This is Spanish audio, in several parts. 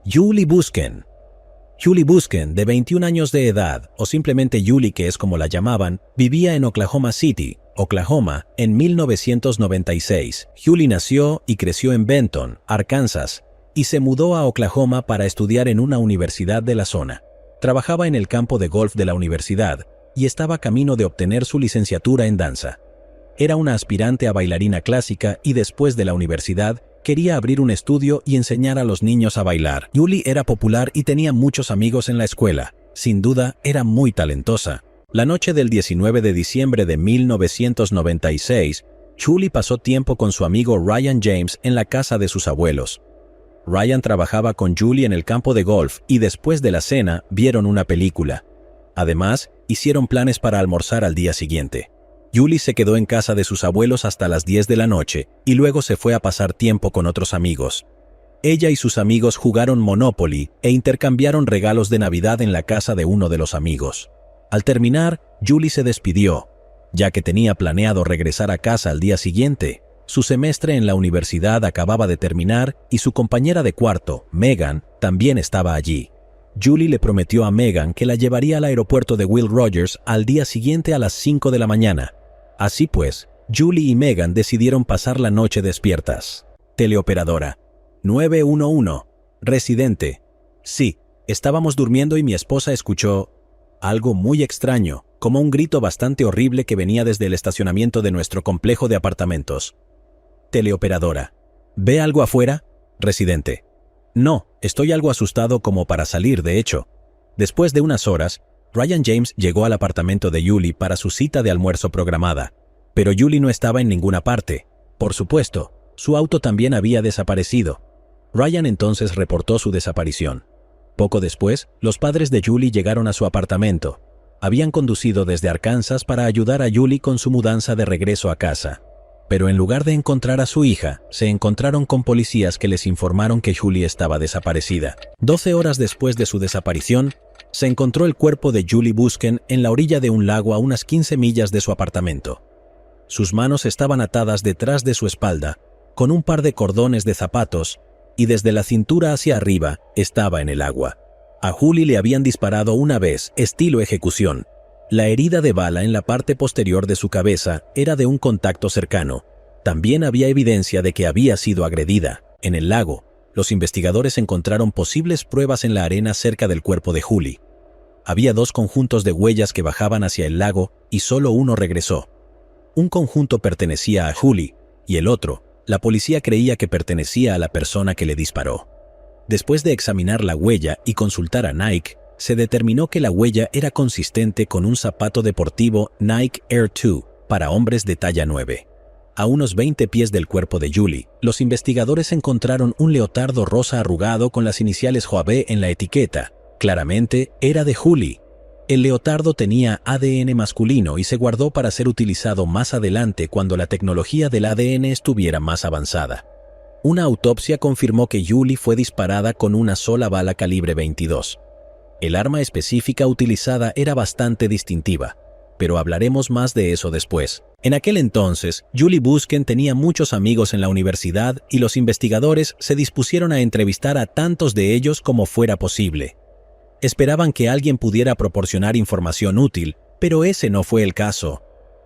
Julie Busken. Julie Busken, de 21 años de edad, o simplemente Julie, que es como la llamaban, vivía en Oklahoma City, Oklahoma, en 1996. Julie nació y creció en Benton, Arkansas, y se mudó a Oklahoma para estudiar en una universidad de la zona. Trabajaba en el campo de golf de la universidad y estaba camino de obtener su licenciatura en danza. Era una aspirante a bailarina clásica y después de la universidad quería abrir un estudio y enseñar a los niños a bailar. Julie era popular y tenía muchos amigos en la escuela. Sin duda, era muy talentosa. La noche del 19 de diciembre de 1996, Julie pasó tiempo con su amigo Ryan James en la casa de sus abuelos. Ryan trabajaba con Julie en el campo de golf y después de la cena vieron una película. Además, hicieron planes para almorzar al día siguiente. Julie se quedó en casa de sus abuelos hasta las 10 de la noche y luego se fue a pasar tiempo con otros amigos. Ella y sus amigos jugaron Monopoly e intercambiaron regalos de Navidad en la casa de uno de los amigos. Al terminar, Julie se despidió, ya que tenía planeado regresar a casa al día siguiente. Su semestre en la universidad acababa de terminar y su compañera de cuarto, Megan, también estaba allí. Julie le prometió a Megan que la llevaría al aeropuerto de Will Rogers al día siguiente a las 5 de la mañana. Así pues, Julie y Megan decidieron pasar la noche despiertas. Teleoperadora. 911. Residente. Sí, estábamos durmiendo y mi esposa escuchó algo muy extraño, como un grito bastante horrible que venía desde el estacionamiento de nuestro complejo de apartamentos. Teleoperadora. ¿Ve algo afuera? Residente. No, estoy algo asustado como para salir, de hecho. Después de unas horas, Ryan James llegó al apartamento de Julie para su cita de almuerzo programada, pero Julie no estaba en ninguna parte. Por supuesto, su auto también había desaparecido. Ryan entonces reportó su desaparición. Poco después, los padres de Julie llegaron a su apartamento. Habían conducido desde Arkansas para ayudar a Julie con su mudanza de regreso a casa. Pero en lugar de encontrar a su hija, se encontraron con policías que les informaron que Julie estaba desaparecida. 12 horas después de su desaparición, se encontró el cuerpo de Julie Busken en la orilla de un lago a unas 15 millas de su apartamento. Sus manos estaban atadas detrás de su espalda, con un par de cordones de zapatos, y desde la cintura hacia arriba estaba en el agua. A Julie le habían disparado una vez, estilo ejecución. La herida de bala en la parte posterior de su cabeza era de un contacto cercano. También había evidencia de que había sido agredida. En el lago, los investigadores encontraron posibles pruebas en la arena cerca del cuerpo de Julie. Había 2 conjuntos de huellas que bajaban hacia el lago y solo uno regresó. Un conjunto pertenecía a Julie y el otro, la policía creía que pertenecía a la persona que le disparó. Después de examinar la huella y consultar a Nike, se determinó que la huella era consistente con un zapato deportivo Nike Air 2 para hombres de talla 9. A unos 20 pies del cuerpo de Julie, los investigadores encontraron un leotardo rosa arrugado con las iniciales JB en la etiqueta. Claramente, era de Julie. El leotardo tenía ADN masculino y se guardó para ser utilizado más adelante cuando la tecnología del ADN estuviera más avanzada. Una autopsia confirmó que Julie fue disparada con una sola bala calibre 22. El arma específica utilizada era bastante distintiva, pero hablaremos más de eso después. En aquel entonces, Julie Busken tenía muchos amigos en la universidad y los investigadores se dispusieron a entrevistar a tantos de ellos como fuera posible. Esperaban que alguien pudiera proporcionar información útil, pero ese no fue el caso.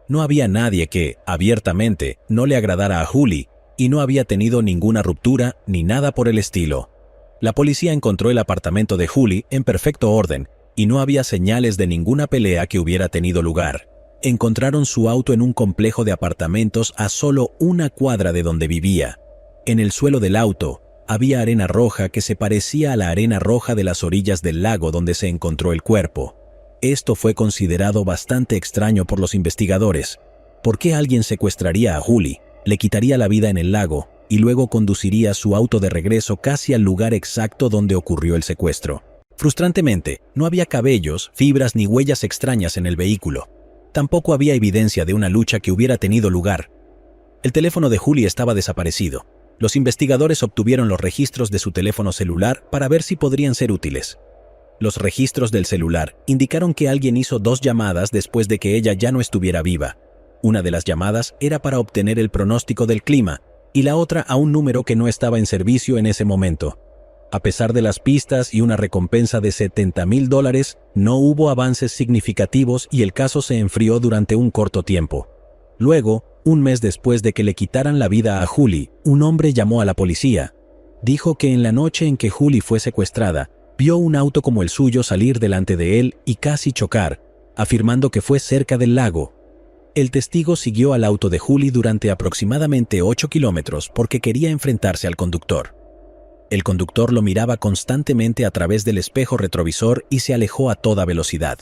No había nadie que, abiertamente, no le agradara a Julie, y no había tenido ninguna ruptura ni nada por el estilo. La policía encontró el apartamento de Julie en perfecto orden y no había señales de ninguna pelea que hubiera tenido lugar. Encontraron su auto en un complejo de apartamentos a solo una cuadra de donde vivía. En el suelo del auto había arena roja que se parecía a la arena roja de las orillas del lago donde se encontró el cuerpo. Esto fue considerado bastante extraño por los investigadores. ¿Por qué alguien secuestraría a Julie, le quitaría la vida en el lago y luego conduciría su auto de regreso casi al lugar exacto donde ocurrió el secuestro? Frustrantemente, no había cabellos, fibras ni huellas extrañas en el vehículo. Tampoco había evidencia de una lucha que hubiera tenido lugar. El teléfono de Julie estaba desaparecido. Los investigadores obtuvieron los registros de su teléfono celular para ver si podrían ser útiles. Los registros del celular indicaron que alguien hizo 2 llamadas después de que ella ya no estuviera viva. Una de las llamadas era para obtener el pronóstico del clima y la otra a un número que no estaba en servicio en ese momento. A pesar de las pistas y una recompensa de $70,000, no hubo avances significativos y el caso se enfrió durante un corto tiempo. Luego, un mes después de que le quitaran la vida a Julie, un hombre llamó a la policía. Dijo que en la noche en que Julie fue secuestrada, vio un auto como el suyo salir delante de él y casi chocar, afirmando que fue cerca del lago. El testigo siguió al auto de Julie durante aproximadamente 8 kilómetros porque quería enfrentarse al conductor. El conductor lo miraba constantemente a través del espejo retrovisor y se alejó a toda velocidad.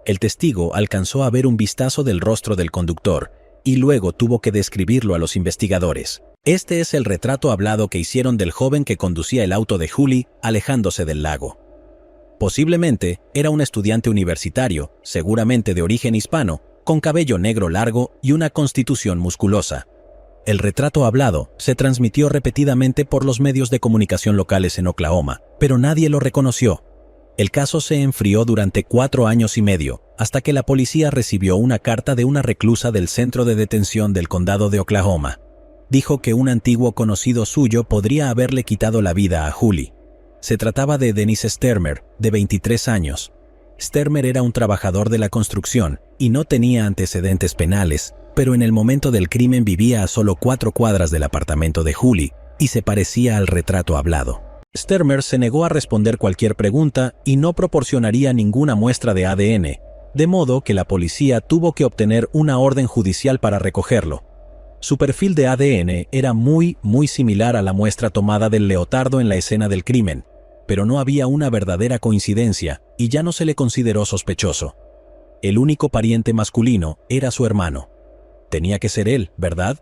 El testigo alcanzó a ver un vistazo del rostro del conductor y luego tuvo que describirlo a los investigadores. Este es el retrato hablado que hicieron del joven que conducía el auto de Julie alejándose del lago. Posiblemente era un estudiante universitario, seguramente de origen hispano, con cabello negro largo y una constitución musculosa. El retrato hablado se transmitió repetidamente por los medios de comunicación locales en Oklahoma, pero nadie lo reconoció. El caso se enfrió durante 4 años y medio, hasta que la policía recibió una carta de una reclusa del centro de detención del condado de Oklahoma. Dijo que un antiguo conocido suyo podría haberle quitado la vida a Julie. Se trataba de Dennis Stermer, de 23 años. Stermer era un trabajador de la construcción y no tenía antecedentes penales, pero en el momento del crimen vivía a solo 4 cuadras del apartamento de Julie y se parecía al retrato hablado. Stermer se negó a responder cualquier pregunta y no proporcionaría ninguna muestra de ADN, de modo que la policía tuvo que obtener una orden judicial para recogerlo. Su perfil de ADN era muy similar a la muestra tomada del leotardo en la escena del crimen, pero no había una verdadera coincidencia y ya no se le consideró sospechoso. El único pariente masculino era su hermano. Tenía que ser él, ¿verdad?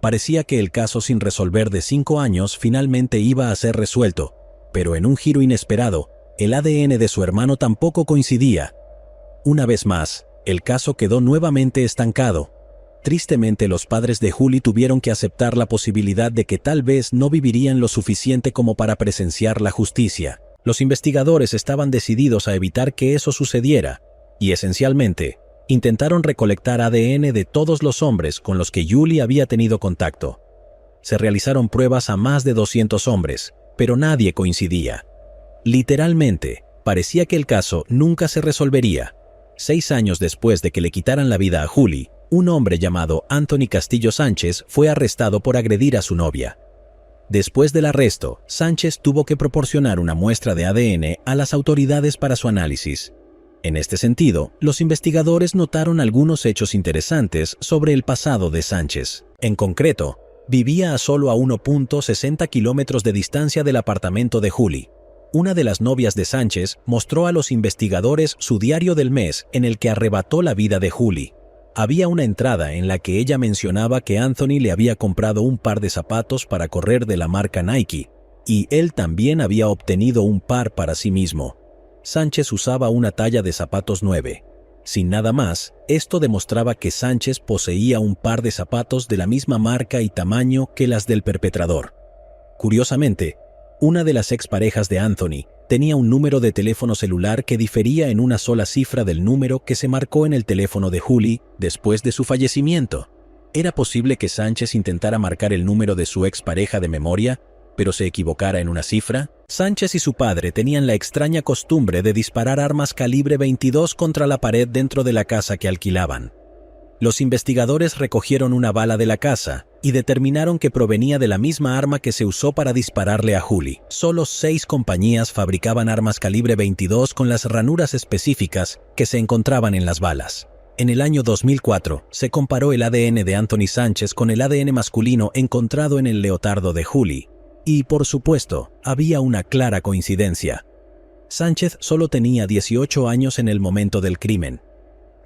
Parecía que el caso sin resolver de 5 años finalmente iba a ser resuelto, pero en un giro inesperado, el ADN de su hermano tampoco coincidía. Una vez más, el caso quedó nuevamente estancado. Tristemente, los padres de Julie tuvieron que aceptar la posibilidad de que tal vez no vivirían lo suficiente como para presenciar la justicia. Los investigadores estaban decididos a evitar que eso sucediera, y esencialmente, intentaron recolectar ADN de todos los hombres con los que Julie había tenido contacto. Se realizaron pruebas a más de 200 hombres, pero nadie coincidía. Literalmente, parecía que el caso nunca se resolvería. 6 años después de que le quitaran la vida a Julie, un hombre llamado Anthony Castillo Sánchez fue arrestado por agredir a su novia. Después del arresto, Sánchez tuvo que proporcionar una muestra de ADN a las autoridades para su análisis. En este sentido, los investigadores notaron algunos hechos interesantes sobre el pasado de Sánchez. En concreto, vivía a solo a 1.60 kilómetros de distancia del apartamento de Julie. Una de las novias de Sánchez mostró a los investigadores su diario del mes en el que arrebató la vida de Julie. Había una entrada en la que ella mencionaba que Anthony le había comprado un par de zapatos para correr de la marca Nike, y él también había obtenido un par para sí mismo. Sánchez usaba una talla de zapatos 9. Sin nada más, esto demostraba que Sánchez poseía un par de zapatos de la misma marca y tamaño que las del perpetrador. Curiosamente, una de las exparejas de Anthony tenía un número de teléfono celular que difería en una sola cifra del número que se marcó en el teléfono de Julie después de su fallecimiento. ¿Era posible que Sánchez intentara marcar el número de su expareja de memoria, pero se equivocara en una cifra? Sánchez y su padre tenían la extraña costumbre de disparar armas calibre 22 contra la pared dentro de la casa que alquilaban. Los investigadores recogieron una bala de la casa y determinaron que provenía de la misma arma que se usó para dispararle a Julie. Solo 6 compañías fabricaban armas calibre 22 con las ranuras específicas que se encontraban en las balas. En el año 2004, se comparó el ADN de Anthony Sánchez con el ADN masculino encontrado en el leotardo de Julie. Y, por supuesto, había una clara coincidencia. Sánchez solo tenía 18 años en el momento del crimen.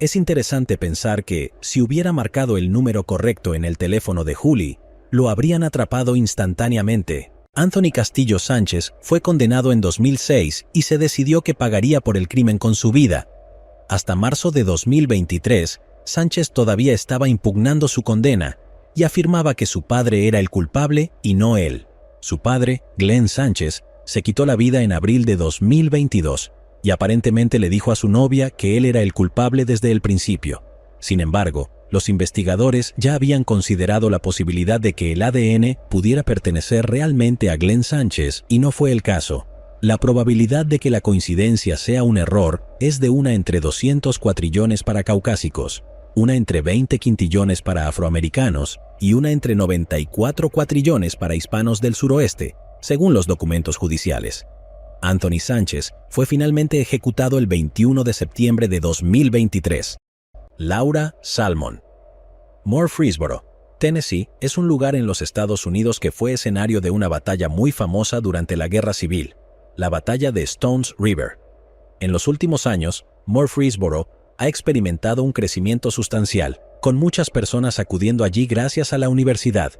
Es interesante pensar que, si hubiera marcado el número correcto en el teléfono de Julie, lo habrían atrapado instantáneamente. Anthony Castillo Sánchez fue condenado en 2006 y se decidió que pagaría por el crimen con su vida. Hasta marzo de 2023, Sánchez todavía estaba impugnando su condena y afirmaba que su padre era el culpable y no él. Su padre, Glenn Sánchez, se quitó la vida en abril de 2022 y aparentemente le dijo a su novia que él era el culpable desde el principio. Sin embargo, Los investigadores ya habían considerado la posibilidad de que el ADN pudiera pertenecer realmente a Glenn Sánchez y no fue el caso. La probabilidad de que la coincidencia sea un error es de 1 entre 200 cuatrillones para caucásicos, 1 entre 20 quintillones para afroamericanos y 1 entre 94 cuatrillones para hispanos del suroeste, según los documentos judiciales. Anthony Sánchez fue finalmente ejecutado el 21 de septiembre de 2023. Laura Salmon. Murfreesboro, Tennessee, es un lugar en los Estados Unidos que fue escenario de una batalla muy famosa durante la Guerra Civil, la Batalla de Stones River. En los últimos años, Murfreesboro ha experimentado un crecimiento sustancial, con muchas personas acudiendo allí gracias a la universidad.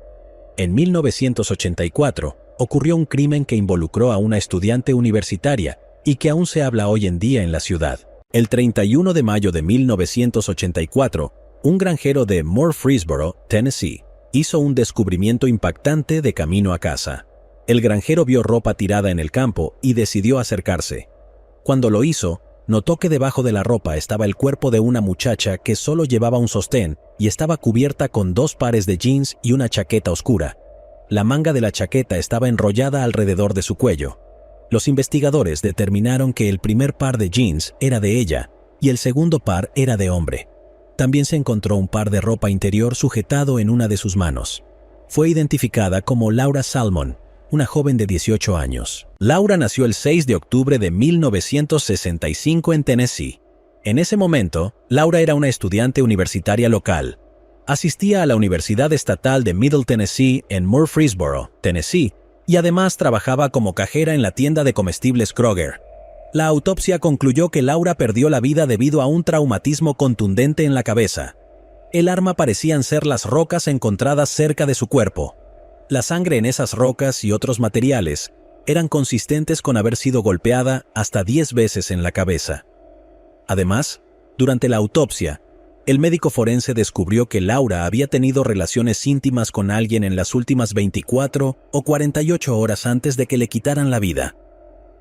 En 1984, ocurrió un crimen que involucró a una estudiante universitaria y que aún se habla hoy en día en la ciudad. El 31 de mayo de 1984, un granjero de Murfreesboro, Tennessee, hizo un descubrimiento impactante de camino a casa. El granjero vio ropa tirada en el campo y decidió acercarse. Cuando lo hizo, notó que debajo de la ropa estaba el cuerpo de una muchacha que solo llevaba un sostén y estaba cubierta con 2 pares de jeans y una chaqueta oscura. La manga de la chaqueta estaba enrollada alrededor de su cuello. Los investigadores determinaron que el primer par de jeans era de ella y el segundo par era de hombre. También se encontró un par de ropa interior sujetado en una de sus manos. Fue identificada como Laura Salmon, una joven de 18 años. Laura nació el 6 de octubre de 1965 en Tennessee. En ese momento, Laura era una estudiante universitaria local. Asistía a la Universidad Estatal de Middle Tennessee en Murfreesboro, Tennessee, y además trabajaba como cajera en la tienda de comestibles Kroger. La autopsia concluyó que Laura perdió la vida debido a un traumatismo contundente en la cabeza. El arma parecían ser las rocas encontradas cerca de su cuerpo. La sangre en esas rocas y otros materiales eran consistentes con haber sido golpeada hasta 10 veces en la cabeza. Además, durante la autopsia, el médico forense descubrió que Laura había tenido relaciones íntimas con alguien en las últimas 24 o 48 horas antes de que le quitaran la vida.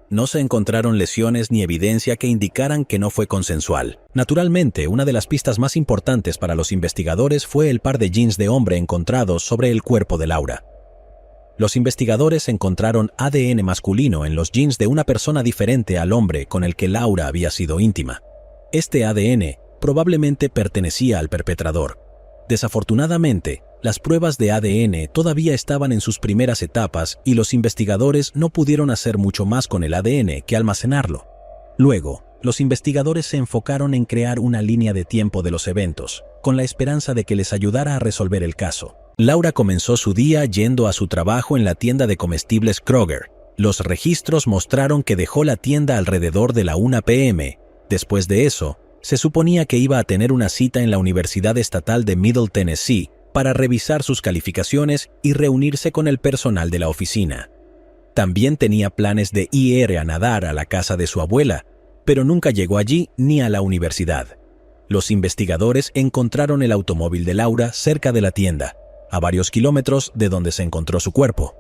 No se encontraron lesiones ni evidencia que indicaran que no fue consensual. Naturalmente, una de las pistas más importantes para los investigadores fue el par de jeans de hombre encontrados sobre el cuerpo de Laura. Los investigadores encontraron ADN masculino en los jeans de una persona diferente al hombre con el que Laura había sido íntima. Este ADN probablemente pertenecía al perpetrador. Desafortunadamente, las pruebas de ADN todavía estaban en sus primeras etapas y los investigadores no pudieron hacer mucho más con el ADN que almacenarlo. Luego, los investigadores se enfocaron en crear una línea de tiempo de los eventos, con la esperanza de que les ayudara a resolver el caso. Laura comenzó su día yendo a su trabajo en la tienda de comestibles Kroger. Los registros mostraron que dejó la tienda alrededor de la 1 p.m. Después de eso, se suponía que iba a tener una cita en la Universidad Estatal de Middle Tennessee para revisar sus calificaciones y reunirse con el personal de la oficina. También tenía planes de ir a nadar a la casa de su abuela, pero nunca llegó allí ni a la universidad. Los investigadores encontraron el automóvil de Laura cerca de la tienda, a varios kilómetros de donde se encontró su cuerpo.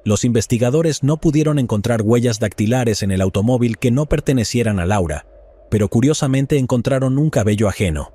Los investigadores no pudieron encontrar huellas dactilares en el automóvil que no pertenecieran a Laura, pero curiosamente encontraron un cabello ajeno.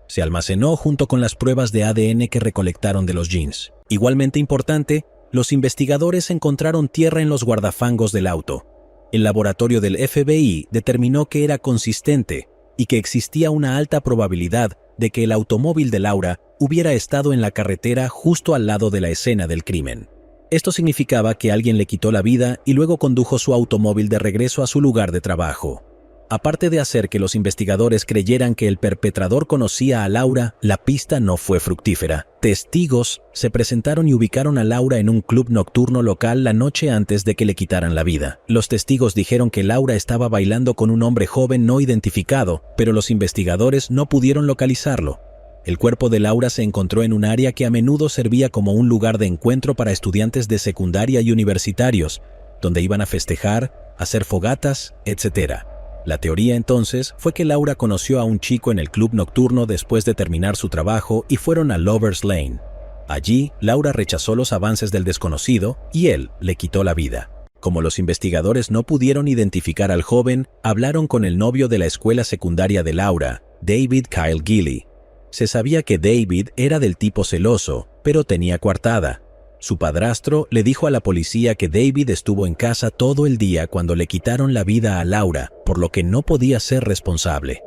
Se almacenó junto con las pruebas de ADN que recolectaron de los jeans. Igualmente importante, los investigadores encontraron tierra en los guardafangos del auto. El laboratorio del FBI determinó que era consistente y que existía una alta probabilidad de que el automóvil de Laura hubiera estado en la carretera justo al lado de la escena del crimen. Esto significaba que alguien le quitó la vida y luego condujo su automóvil de regreso a su lugar de trabajo. Aparte de hacer que los investigadores creyeran que el perpetrador conocía a Laura, la pista no fue fructífera. Testigos se presentaron y ubicaron a Laura en un club nocturno local la noche antes de que le quitaran la vida. Los testigos dijeron que Laura estaba bailando con un hombre joven no identificado, pero los investigadores no pudieron localizarlo. El cuerpo de Laura se encontró en un área que a menudo servía como un lugar de encuentro para estudiantes de secundaria y universitarios, donde iban a festejar, hacer fogatas, etc. La teoría entonces fue que Laura conoció a un chico en el club nocturno después de terminar su trabajo y fueron a Lovers Lane. Allí, Laura rechazó los avances del desconocido y él le quitó la vida. Como los investigadores no pudieron identificar al joven, hablaron con el novio de la escuela secundaria de Laura, David Kyle Gilley. Se sabía que David era del tipo celoso, pero tenía coartada. Su padrastro le dijo a la policía que David estuvo en casa todo el día cuando le quitaron la vida a Laura, por lo que no podía ser responsable.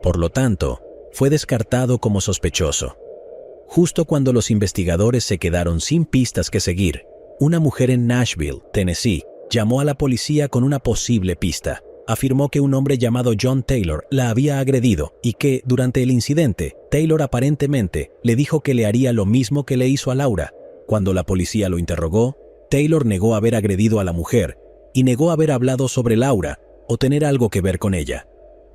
Por lo tanto, fue descartado como sospechoso. Justo cuando los investigadores se quedaron sin pistas que seguir, una mujer en Nashville, Tennessee, llamó a la policía con una posible pista. Afirmó que un hombre llamado John Taylor la había agredido y que, durante el incidente, Taylor aparentemente le dijo que le haría lo mismo que le hizo a Laura. Cuando la policía lo interrogó, Taylor negó haber agredido a la mujer y negó haber hablado sobre Laura o tener algo que ver con ella.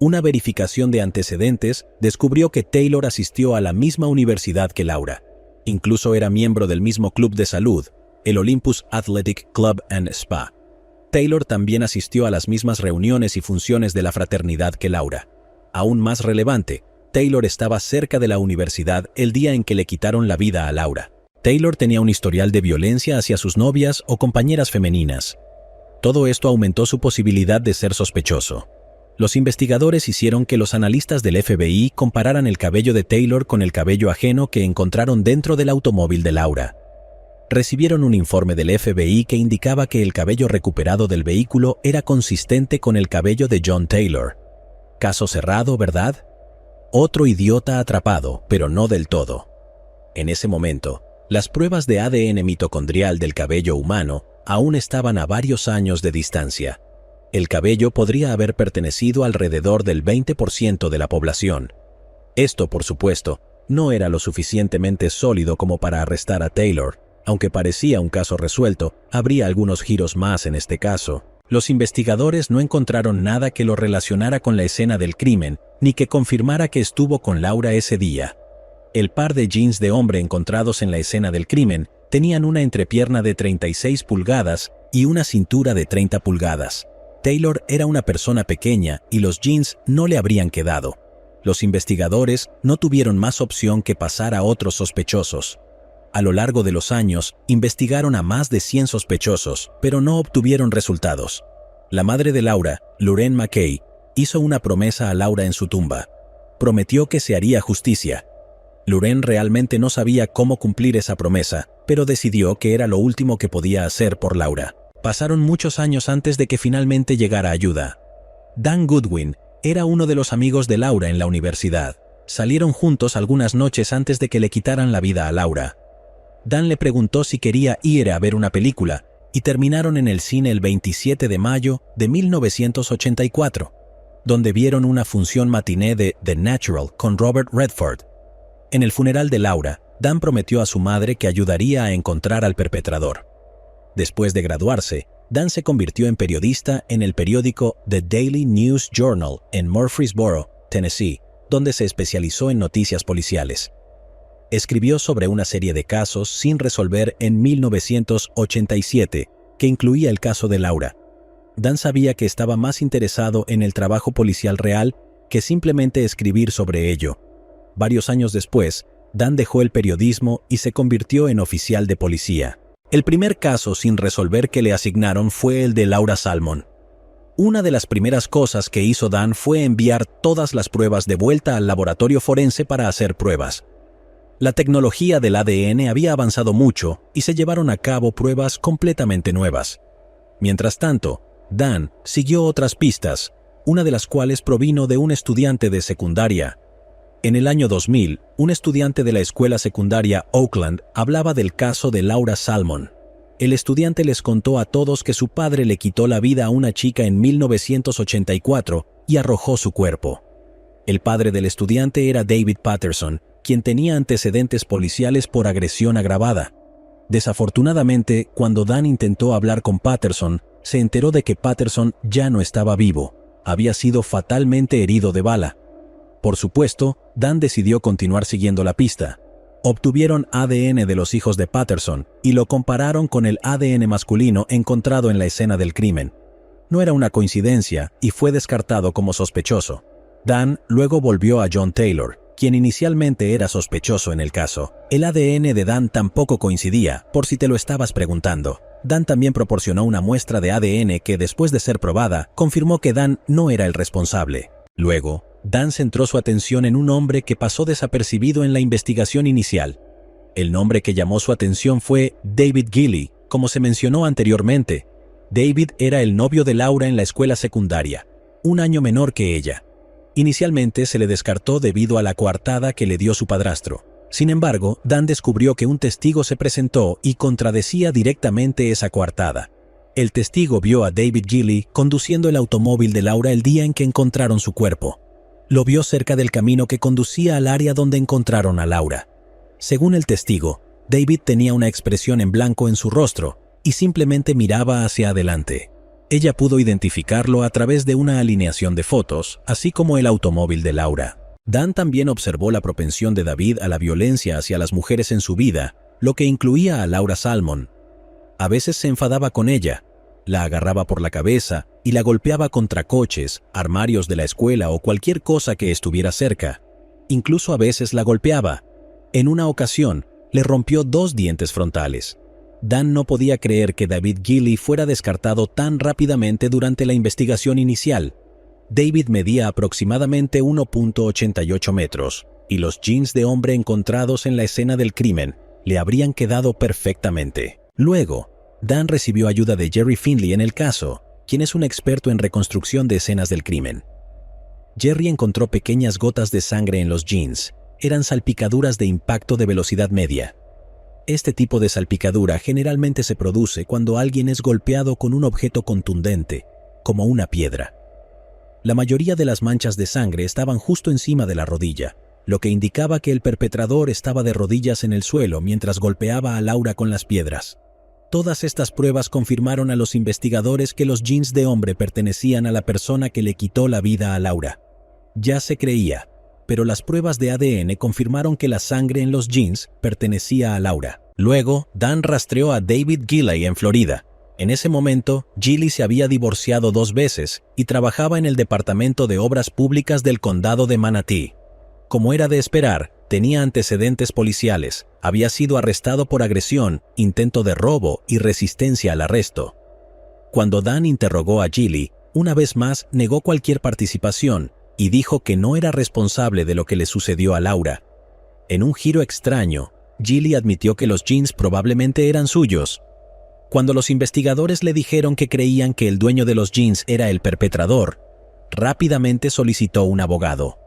Una verificación de antecedentes descubrió que Taylor asistió a la misma universidad que Laura. Incluso era miembro del mismo club de salud, el Olympus Athletic Club and Spa. Taylor también asistió a las mismas reuniones y funciones de la fraternidad que Laura. Aún más relevante, Taylor estaba cerca de la universidad el día en que le quitaron la vida a Laura. Taylor tenía un historial de violencia hacia sus novias o compañeras femeninas. Todo esto aumentó su posibilidad de ser sospechoso. Los investigadores hicieron que los analistas del FBI compararan el cabello de Taylor con el cabello ajeno que encontraron dentro del automóvil de Laura. Recibieron un informe del FBI que indicaba que el cabello recuperado del vehículo era consistente con el cabello de John Taylor. Caso cerrado, ¿verdad? Otro idiota atrapado, pero no del todo. En ese momento, las pruebas de ADN mitocondrial del cabello humano aún estaban a varios años de distancia. El cabello podría haber pertenecido alrededor del 20% de la población. Esto, por supuesto, no era lo suficientemente sólido como para arrestar a Taylor. Aunque parecía un caso resuelto, habría algunos giros más en este caso. Los investigadores no encontraron nada que lo relacionara con la escena del crimen, ni que confirmara que estuvo con Laura ese día. El par de jeans de hombre encontrados en la escena del crimen tenían una entrepierna de 36 pulgadas y una cintura de 30 pulgadas. Taylor era una persona pequeña y los jeans no le habrían quedado. Los investigadores no tuvieron más opción que pasar a otros sospechosos. A lo largo de los años, investigaron a más de 100 sospechosos, pero no obtuvieron resultados. La madre de Laura, Lorraine McKay, hizo una promesa a Laura en su tumba. Prometió que se haría justicia. Lorraine realmente no sabía cómo cumplir esa promesa, pero decidió que era lo último que podía hacer por Laura. Pasaron muchos años antes de que finalmente llegara ayuda. Dan Goodwin era uno de los amigos de Laura en la universidad. Salieron juntos algunas noches antes de que le quitaran la vida a Laura. Dan le preguntó si quería ir a ver una película, y terminaron en el cine el 27 de mayo de 1984, donde vieron una función matiné de The Natural con Robert Redford. En el funeral de Laura, Dan prometió a su madre que ayudaría a encontrar al perpetrador. Después de graduarse, Dan se convirtió en periodista en el periódico The Daily News Journal en Murfreesboro, Tennessee, donde se especializó en noticias policiales. Escribió sobre una serie de casos sin resolver en 1987, que incluía el caso de Laura. Dan sabía que estaba más interesado en el trabajo policial real que simplemente escribir sobre ello. Varios años después, Dan dejó el periodismo y se convirtió en oficial de policía. El primer caso sin resolver que le asignaron fue el de Laura Salmon. Una de las primeras cosas que hizo Dan fue enviar todas las pruebas de vuelta al laboratorio forense para hacer pruebas. La tecnología del ADN había avanzado mucho y se llevaron a cabo pruebas completamente nuevas. Mientras tanto, Dan siguió otras pistas, una de las cuales provino de un estudiante de secundaria. En el año 2000, un estudiante de la escuela secundaria Oakland hablaba del caso de Laura Salmon. El estudiante les contó a todos que su padre le quitó la vida a una chica en 1984 y arrojó su cuerpo. El padre del estudiante era David Patterson, quien tenía antecedentes policiales por agresión agravada. Desafortunadamente, cuando Dan intentó hablar con Patterson, se enteró de que Patterson ya no estaba vivo. Había sido fatalmente herido de bala. Por supuesto, Dan decidió continuar siguiendo la pista. Obtuvieron ADN de los hijos de Patterson y lo compararon con el ADN masculino encontrado en la escena del crimen. No era una coincidencia y fue descartado como sospechoso. Dan luego volvió a John Taylor, quien inicialmente era sospechoso en el caso. El ADN de Dan tampoco coincidía, por si te lo estabas preguntando. Dan también proporcionó una muestra de ADN que, después de ser probada, confirmó que Dan no era el responsable. Luego, Dan centró su atención en un hombre que pasó desapercibido en la investigación inicial. El nombre que llamó su atención fue David Gilley, como se mencionó anteriormente. David era el novio de Laura en la escuela secundaria, un año menor que ella. Inicialmente se le descartó debido a la coartada que le dio su padrastro. Sin embargo, Dan descubrió que un testigo se presentó y contradecía directamente esa coartada. El testigo vio a David Gilley conduciendo el automóvil de Laura el día en que encontraron su cuerpo. Lo vio cerca del camino que conducía al área donde encontraron a Laura. Según el testigo, David tenía una expresión en blanco en su rostro y simplemente miraba hacia adelante. Ella pudo identificarlo a través de una alineación de fotos, así como el automóvil de Laura. Dan también observó la propensión de David a la violencia hacia las mujeres en su vida, lo que incluía a Laura Salmon. A veces se enfadaba con ella, la agarraba por la cabeza y la golpeaba contra coches, armarios de la escuela o cualquier cosa que estuviera cerca. Incluso a veces la golpeaba. En una ocasión, le rompió 2 dientes frontales. Dan no podía creer que David Gilley fuera descartado tan rápidamente durante la investigación inicial. David medía aproximadamente 1.88 metros, y los jeans de hombre encontrados en la escena del crimen le habrían quedado perfectamente. Luego, Dan recibió ayuda de Jerry Finley en el caso, quien es un experto en reconstrucción de escenas del crimen. Jerry encontró pequeñas gotas de sangre en los jeans. Eran salpicaduras de impacto de velocidad media. Este tipo de salpicadura generalmente se produce cuando alguien es golpeado con un objeto contundente, como una piedra. La mayoría de las manchas de sangre estaban justo encima de la rodilla, lo que indicaba que el perpetrador estaba de rodillas en el suelo mientras golpeaba a Laura con las piedras. Todas estas pruebas confirmaron a los investigadores que los jeans de hombre pertenecían a la persona que le quitó la vida a Laura. Ya se creía, pero las pruebas de ADN confirmaron que la sangre en los jeans pertenecía a Laura. Luego, Dan rastreó a David Gilley en Florida. En ese momento, Gilley se había divorciado 2 veces y trabajaba en el Departamento de Obras Públicas del Condado de Manatee. Como era de esperar, tenía antecedentes policiales, había sido arrestado por agresión, intento de robo y resistencia al arresto. Cuando Dan interrogó a Gilley, una vez más negó cualquier participación y dijo que no era responsable de lo que le sucedió a Laura. En un giro extraño, Gilley admitió que los jeans probablemente eran suyos. Cuando los investigadores le dijeron que creían que el dueño de los jeans era el perpetrador, rápidamente solicitó un abogado.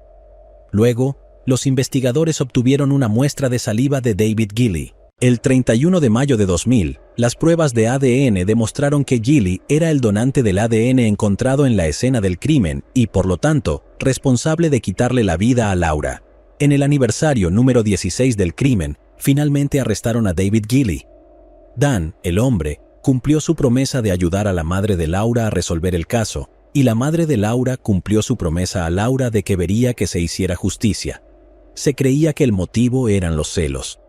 Luego, los investigadores obtuvieron una muestra de saliva de David Gilley. El 31 de mayo de 2000, las pruebas de ADN demostraron que Gilley era el donante del ADN encontrado en la escena del crimen y, por lo tanto, responsable de quitarle la vida a Laura. En el aniversario número 16 del crimen, finalmente arrestaron a David Gilley. Dan, el hombre, cumplió su promesa de ayudar a la madre de Laura a resolver el caso, y la madre de Laura cumplió su promesa a Laura de que vería que se hiciera justicia. Se creía que el motivo eran los celos.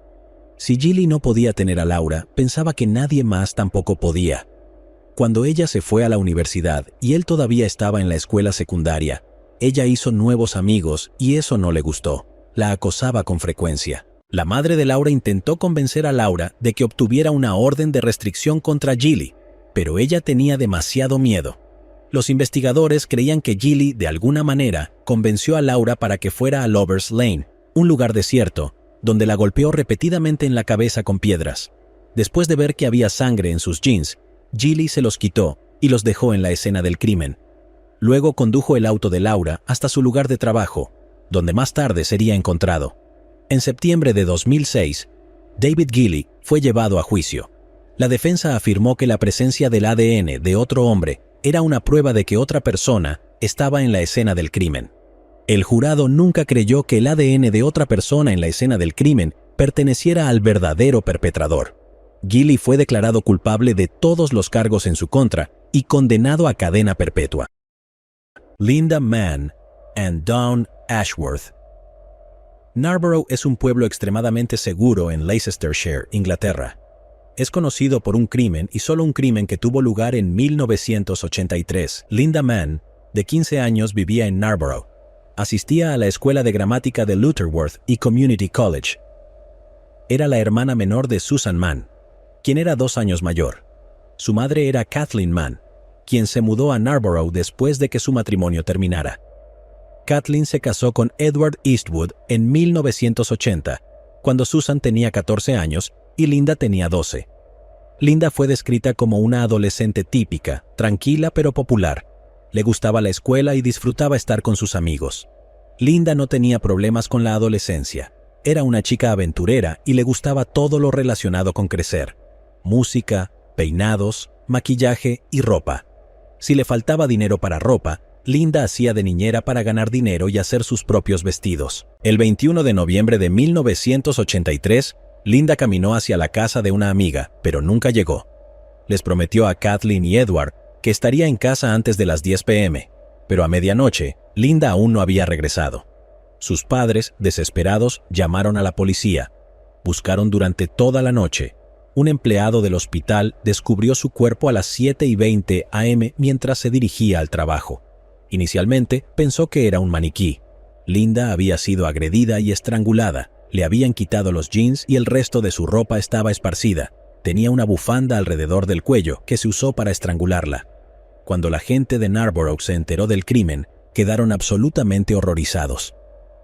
Si Gilley no podía tener a Laura, pensaba que nadie más tampoco podía. Cuando ella se fue a la universidad y él todavía estaba en la escuela secundaria, ella hizo nuevos amigos y eso no le gustó. La acosaba con frecuencia. La madre de Laura intentó convencer a Laura de que obtuviera una orden de restricción contra Gilley, pero ella tenía demasiado miedo. Los investigadores creían que Gilley, de alguna manera, convenció a Laura para que fuera a Lovers Lane, un lugar desierto, donde la golpeó repetidamente en la cabeza con piedras. Después de ver que había sangre en sus jeans, Gilley se los quitó y los dejó en la escena del crimen. Luego condujo el auto de Laura hasta su lugar de trabajo, donde más tarde sería encontrado. En septiembre de 2006, David Gilley fue llevado a juicio. La defensa afirmó que la presencia del ADN de otro hombre era una prueba de que otra persona estaba en la escena del crimen. El jurado nunca creyó que el ADN de otra persona en la escena del crimen perteneciera al verdadero perpetrador. Gilley fue declarado culpable de todos los cargos en su contra y condenado a cadena perpetua. Linda Mann and Dawn Ashworth. Narborough es un pueblo extremadamente seguro en Leicestershire, Inglaterra. Es conocido por un crimen y solo un crimen que tuvo lugar en 1983. Linda Mann, de 15 años, vivía en Narborough. Asistía a la escuela de gramática de Lutterworth y Community College. Era la hermana menor de Susan Mann, quien era 2 años mayor. Su madre era Kathleen Mann, quien se mudó a Narborough después de que su matrimonio terminara. Kathleen se casó con Edward Eastwood en 1980, cuando Susan tenía 14 años y Linda tenía 12. Linda fue descrita como una adolescente típica, tranquila pero popular. Le gustaba la escuela y disfrutaba estar con sus amigos. Linda no tenía problemas con la adolescencia. Era una chica aventurera y le gustaba todo lo relacionado con crecer: música, peinados, maquillaje y ropa. Si le faltaba dinero para ropa, Linda hacía de niñera para ganar dinero y hacer sus propios vestidos. El 21 de noviembre de 1983, Linda caminó hacia la casa de una amiga, pero nunca llegó. Les prometió a Kathleen y Edward que estaría en casa antes de las 10 p.m., pero a medianoche, Linda aún no había regresado. Sus padres, desesperados, llamaron a la policía. Buscaron durante toda la noche. Un empleado del hospital descubrió su cuerpo a las 7:20 a.m. mientras se dirigía al trabajo. Inicialmente pensó que era un maniquí. Linda había sido agredida y estrangulada. Le habían quitado los jeans y el resto de su ropa estaba esparcida. Tenía una bufanda alrededor del cuello que se usó para estrangularla. Cuando la gente de Narborough se enteró del crimen, quedaron absolutamente horrorizados.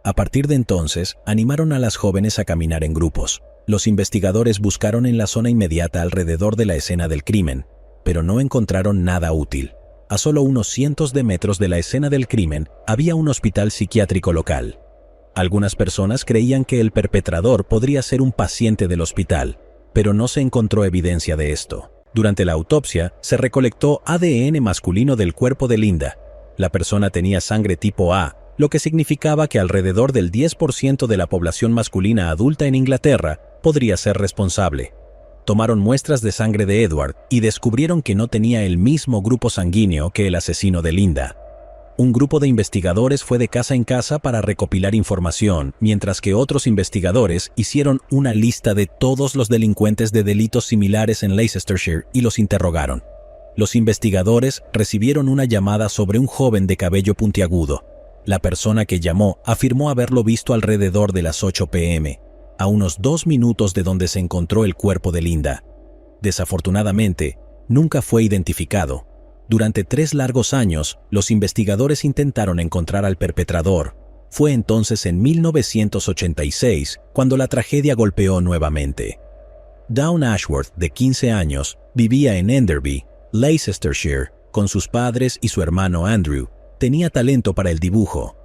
A partir de entonces, animaron a las jóvenes a caminar en grupos. Los investigadores buscaron en la zona inmediata alrededor de la escena del crimen, pero no encontraron nada útil. A solo unos cientos de metros de la escena del crimen había un hospital psiquiátrico local. Algunas personas creían que el perpetrador podría ser un paciente del hospital, pero no se encontró evidencia de esto. Durante la autopsia, se recolectó ADN masculino del cuerpo de Linda. La persona tenía sangre tipo A, lo que significaba que alrededor del 10% de la población masculina adulta en Inglaterra podría ser responsable. Tomaron muestras de sangre de Edward y descubrieron que no tenía el mismo grupo sanguíneo que el asesino de Linda. Un grupo de investigadores fue de casa en casa para recopilar información, mientras que otros investigadores hicieron una lista de todos los delincuentes de delitos similares en Leicestershire y los interrogaron. Los investigadores recibieron una llamada sobre un joven de cabello puntiagudo. La persona que llamó afirmó haberlo visto alrededor de las 8 p.m., a unos 2 minutos de donde se encontró el cuerpo de Linda. Desafortunadamente, nunca fue identificado. Durante 3 largos años, los investigadores intentaron encontrar al perpetrador. Fue entonces en 1986 cuando la tragedia golpeó nuevamente. Dawn Ashworth, de 15 años, vivía en Enderby, Leicestershire, con sus padres y su hermano Andrew. Tenía talento para el dibujo.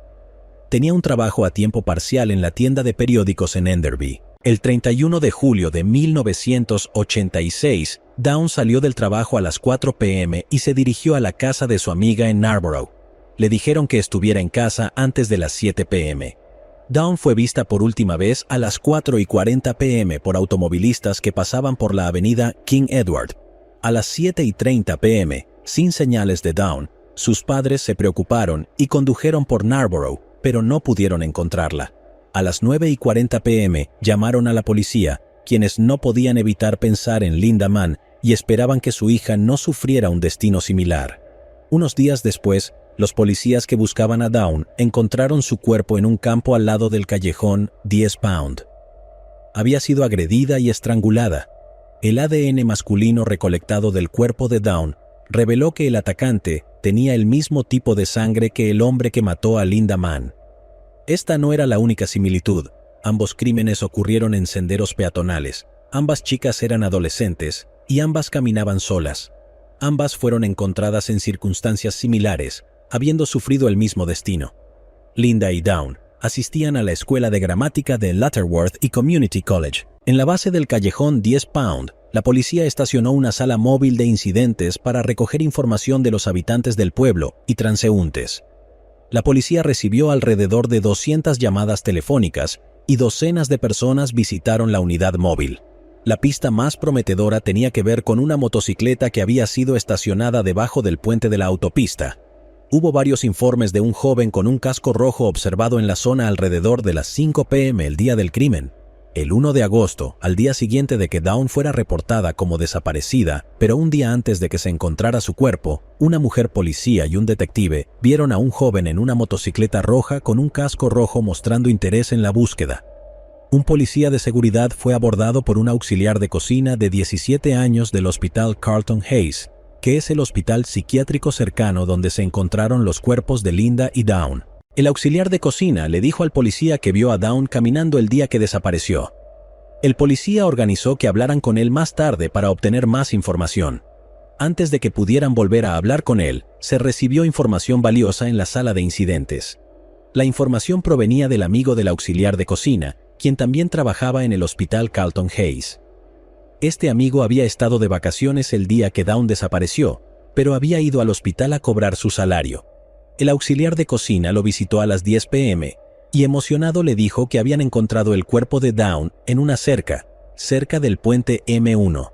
Tenía un trabajo a tiempo parcial en la tienda de periódicos en Enderby. El 31 de julio de 1986, Dawn salió del trabajo a las 4 p.m. y se dirigió a la casa de su amiga en Narborough. Le dijeron que estuviera en casa antes de las 7 p.m. Dawn fue vista por última vez a las 4:40 p.m. por automovilistas que pasaban por la avenida King Edward. A las 7:30 p.m., sin señales de Dawn, sus padres se preocuparon y condujeron por Narborough, pero no pudieron encontrarla. A las 9:40 p.m. llamaron a la policía, quienes no podían evitar pensar en Linda Mann y esperaban que su hija no sufriera un destino similar. Unos días después, los policías que buscaban a Dawn encontraron su cuerpo en un campo al lado del callejón 10 Pound. Había sido agredida y estrangulada. El ADN masculino recolectado del cuerpo de Dawn reveló que el atacante tenía el mismo tipo de sangre que el hombre que mató a Linda Mann. Esta no era la única similitud. Ambos crímenes ocurrieron en senderos peatonales. Ambas chicas eran adolescentes y ambas caminaban solas. Ambas fueron encontradas en circunstancias similares, habiendo sufrido el mismo destino. Linda y Dawn asistían a la escuela de gramática de Lutterworth y Community College. En la base del callejón 10 Pound, la policía estacionó una sala móvil de incidentes para recoger información de los habitantes del pueblo y transeúntes. La policía recibió alrededor de 200 llamadas telefónicas y docenas de personas visitaron la unidad móvil. La pista más prometedora tenía que ver con una motocicleta que había sido estacionada debajo del puente de la autopista. Hubo varios informes de un joven con un casco rojo observado en la zona alrededor de las 5 p.m. el día del crimen. El 1 de agosto, al día siguiente de que Dawn fuera reportada como desaparecida, pero un día antes de que se encontrara su cuerpo, una mujer policía y un detective vieron a un joven en una motocicleta roja con un casco rojo mostrando interés en la búsqueda. Un policía de seguridad fue abordado por un auxiliar de cocina de 17 años del hospital Carlton Hayes, que es el hospital psiquiátrico cercano donde se encontraron los cuerpos de Linda y Dawn. El auxiliar de cocina le dijo al policía que vio a Dawn caminando el día que desapareció. El policía organizó que hablaran con él más tarde para obtener más información. Antes de que pudieran volver a hablar con él, se recibió información valiosa en la sala de incidentes. La información provenía del amigo del auxiliar de cocina, quien también trabajaba en el hospital Carlton Hayes. Este amigo había estado de vacaciones el día que Dawn desapareció, pero había ido al hospital a cobrar su salario. El auxiliar de cocina lo visitó a las 10 p.m. y emocionado le dijo que habían encontrado el cuerpo de Dawn en una cerca, cerca del puente M1.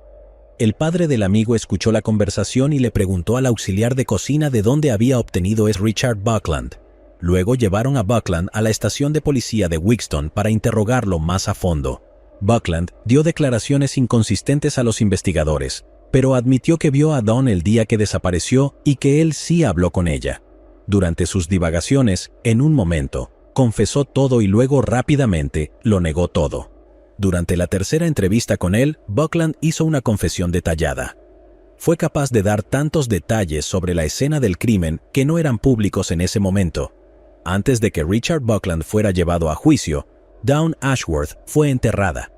El padre del amigo escuchó la conversación y le preguntó al auxiliar de cocina de dónde había obtenido es Richard Buckland. Luego llevaron a Buckland a la estación de policía de Wixton para interrogarlo más a fondo. Buckland dio declaraciones inconsistentes a los investigadores, pero admitió que vio a Dawn el día que desapareció y que él sí habló con ella. Durante sus divagaciones, en un momento, confesó todo y luego rápidamente lo negó todo. Durante la tercera entrevista con él, Buckland hizo una confesión detallada. Fue capaz de dar tantos detalles sobre la escena del crimen que no eran públicos en ese momento. Antes de que Richard Buckland fuera llevado a juicio, Dawn Ashworth fue enterrada.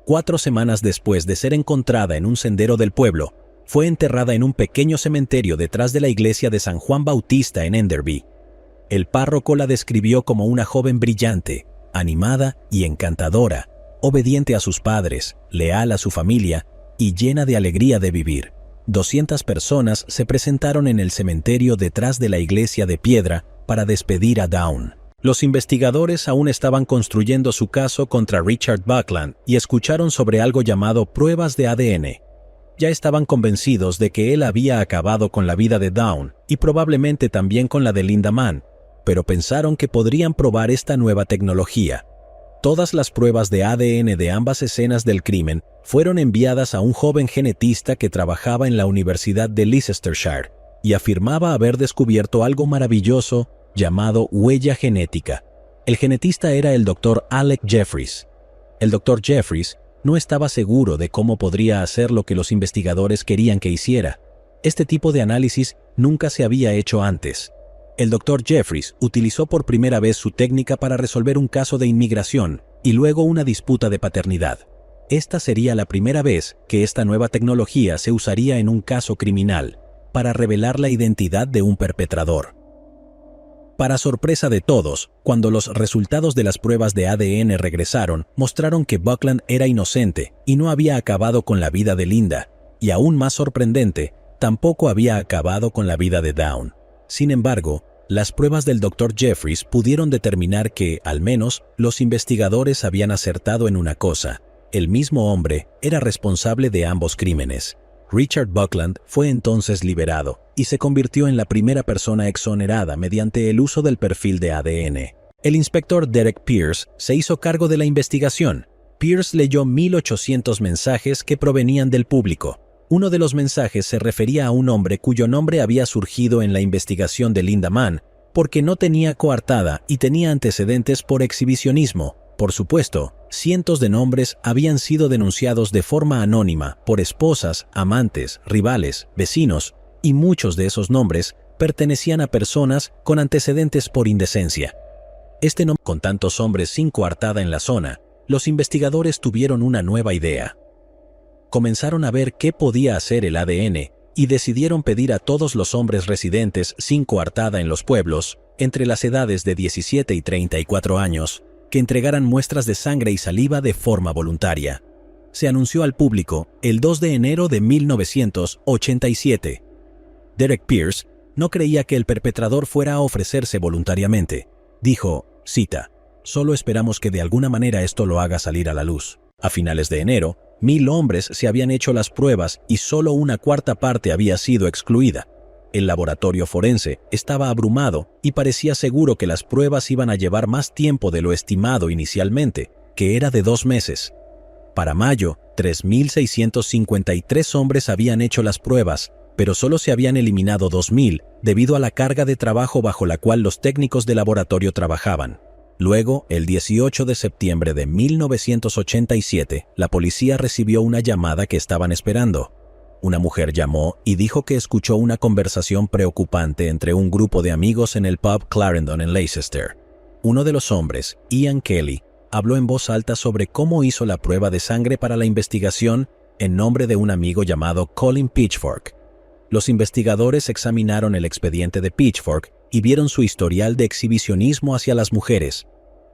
4 semanas después de ser encontrada en un sendero del pueblo, fue enterrada en un pequeño cementerio detrás de la iglesia de San Juan Bautista en Enderby. El párroco la describió como una joven brillante, animada y encantadora, obediente a sus padres, leal a su familia y llena de alegría de vivir. 200 personas se presentaron en el cementerio detrás de la iglesia de piedra para despedir a Dawn. Los investigadores aún estaban construyendo su caso contra Richard Buckland y escucharon sobre algo llamado pruebas de ADN. Ya estaban convencidos de que él había acabado con la vida de Dawn y probablemente también con la de Linda Mann, pero pensaron que podrían probar esta nueva tecnología. Todas las pruebas de ADN de ambas escenas del crimen fueron enviadas a un joven genetista que trabajaba en la Universidad de Leicestershire y afirmaba haber descubierto algo maravilloso llamado huella genética. El genetista era el Dr. Alec Jeffries. El Dr. Jeffries no estaba seguro de cómo podría hacer lo que los investigadores querían que hiciera. Este tipo de análisis nunca se había hecho antes. El Dr. Jeffries utilizó por primera vez su técnica para resolver un caso de inmigración y luego una disputa de paternidad. Esta sería la primera vez que esta nueva tecnología se usaría en un caso criminal para revelar la identidad de un perpetrador. Para sorpresa de todos, cuando los resultados de las pruebas de ADN regresaron, mostraron que Buckland era inocente y no había acabado con la vida de Linda, y aún más sorprendente, tampoco había acabado con la vida de Dawn. Sin embargo, las pruebas del Dr. Jeffries pudieron determinar que, al menos, los investigadores habían acertado en una cosa: el mismo hombre era responsable de ambos crímenes. Richard Buckland fue entonces liberado y se convirtió en la primera persona exonerada mediante el uso del perfil de ADN. El inspector Derek Pierce se hizo cargo de la investigación. Pierce leyó 1.800 mensajes que provenían del público. Uno de los mensajes se refería a un hombre cuyo nombre había surgido en la investigación de Linda Mann porque no tenía coartada y tenía antecedentes por exhibicionismo. Por supuesto, cientos de nombres habían sido denunciados de forma anónima por esposas, amantes, rivales, vecinos, y muchos de esos nombres pertenecían a personas con antecedentes por indecencia. Este nombre, con tantos hombres sin coartada en la zona, los investigadores tuvieron una nueva idea. Comenzaron a ver qué podía hacer el ADN y decidieron pedir a todos los hombres residentes sin coartada en los pueblos, entre las edades de 17 y 34 años, que entregaran muestras de sangre y saliva de forma voluntaria. Se anunció al público el 2 de enero de 1987. Derek Pierce no creía que el perpetrador fuera a ofrecerse voluntariamente. Dijo, cita, «Solo esperamos que de alguna manera esto lo haga salir a la luz». A finales de enero, 1.000 hombres se habían hecho las pruebas y solo una cuarta parte había sido excluida. El laboratorio forense estaba abrumado y parecía seguro que las pruebas iban a llevar más tiempo de lo estimado inicialmente, que era de 2 meses. Para mayo, 3.653 hombres habían hecho las pruebas, pero solo se habían eliminado 2.000 debido a la carga de trabajo bajo la cual los técnicos de laboratorio trabajaban. Luego, el 18 de septiembre de 1987, la policía recibió una llamada que estaban esperando. una mujer llamó y dijo que escuchó una conversación preocupante entre un grupo de amigos en el pub Clarendon en Leicester. Uno de los hombres, Ian Kelly, habló en voz alta sobre cómo hizo la prueba de sangre para la investigación en nombre de un amigo llamado Colin Pitchfork. Los investigadores examinaron el expediente de Pitchfork y vieron su historial de exhibicionismo hacia las mujeres.